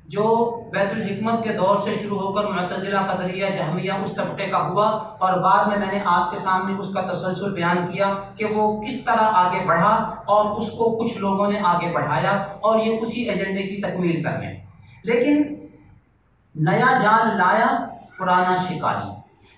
جو بیت الحکمت کے دور سے شروع ہو کر معتزلہ قدریہ جہمیہ اس طبقے کا ہوا، اور بعد میں نے آپ کے سامنے اس کا تسلسل بیان کیا کہ وہ کس طرح آگے بڑھا اور اس کو کچھ لوگوں نے آگے بڑھایا اور یہ اسی ایجنڈے کی تکمیل کر رہے ہیں۔ لیکن نیا جال لایا پرانا شکاری،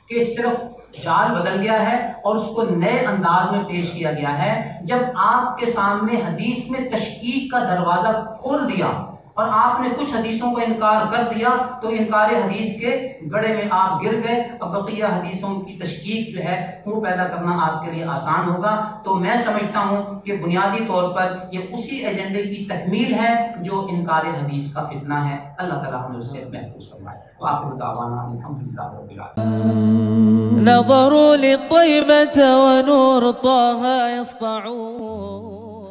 کہ صرف جال بدل گیا ہے اور اس کو نئے انداز میں پیش کیا گیا ہے۔ جب آپ کے سامنے حدیث میں تشکیک کا دروازہ کھول دیا اور آپ نے کچھ حدیثوں کو انکار کر دیا تو انکار حدیث کے گڑھے میں آپ گر گئے، اور بقیہ حدیثوں کی تشکیک جو ہے وہ پیدا کرنا آپ کے لیے آسان ہوگا۔ تو میں سمجھتا ہوں کہ بنیادی طور پر یہ اسی ایجنڈے کی تکمیل ہے جو انکار حدیث کا فتنہ ہے۔ اللہ تعالیٰ ہمیں اس سے محفوظ فرمائے۔ وآخر دعوانا الحمدللہ رب العالمین۔ نظروا للطيبة ونور طه يسطعون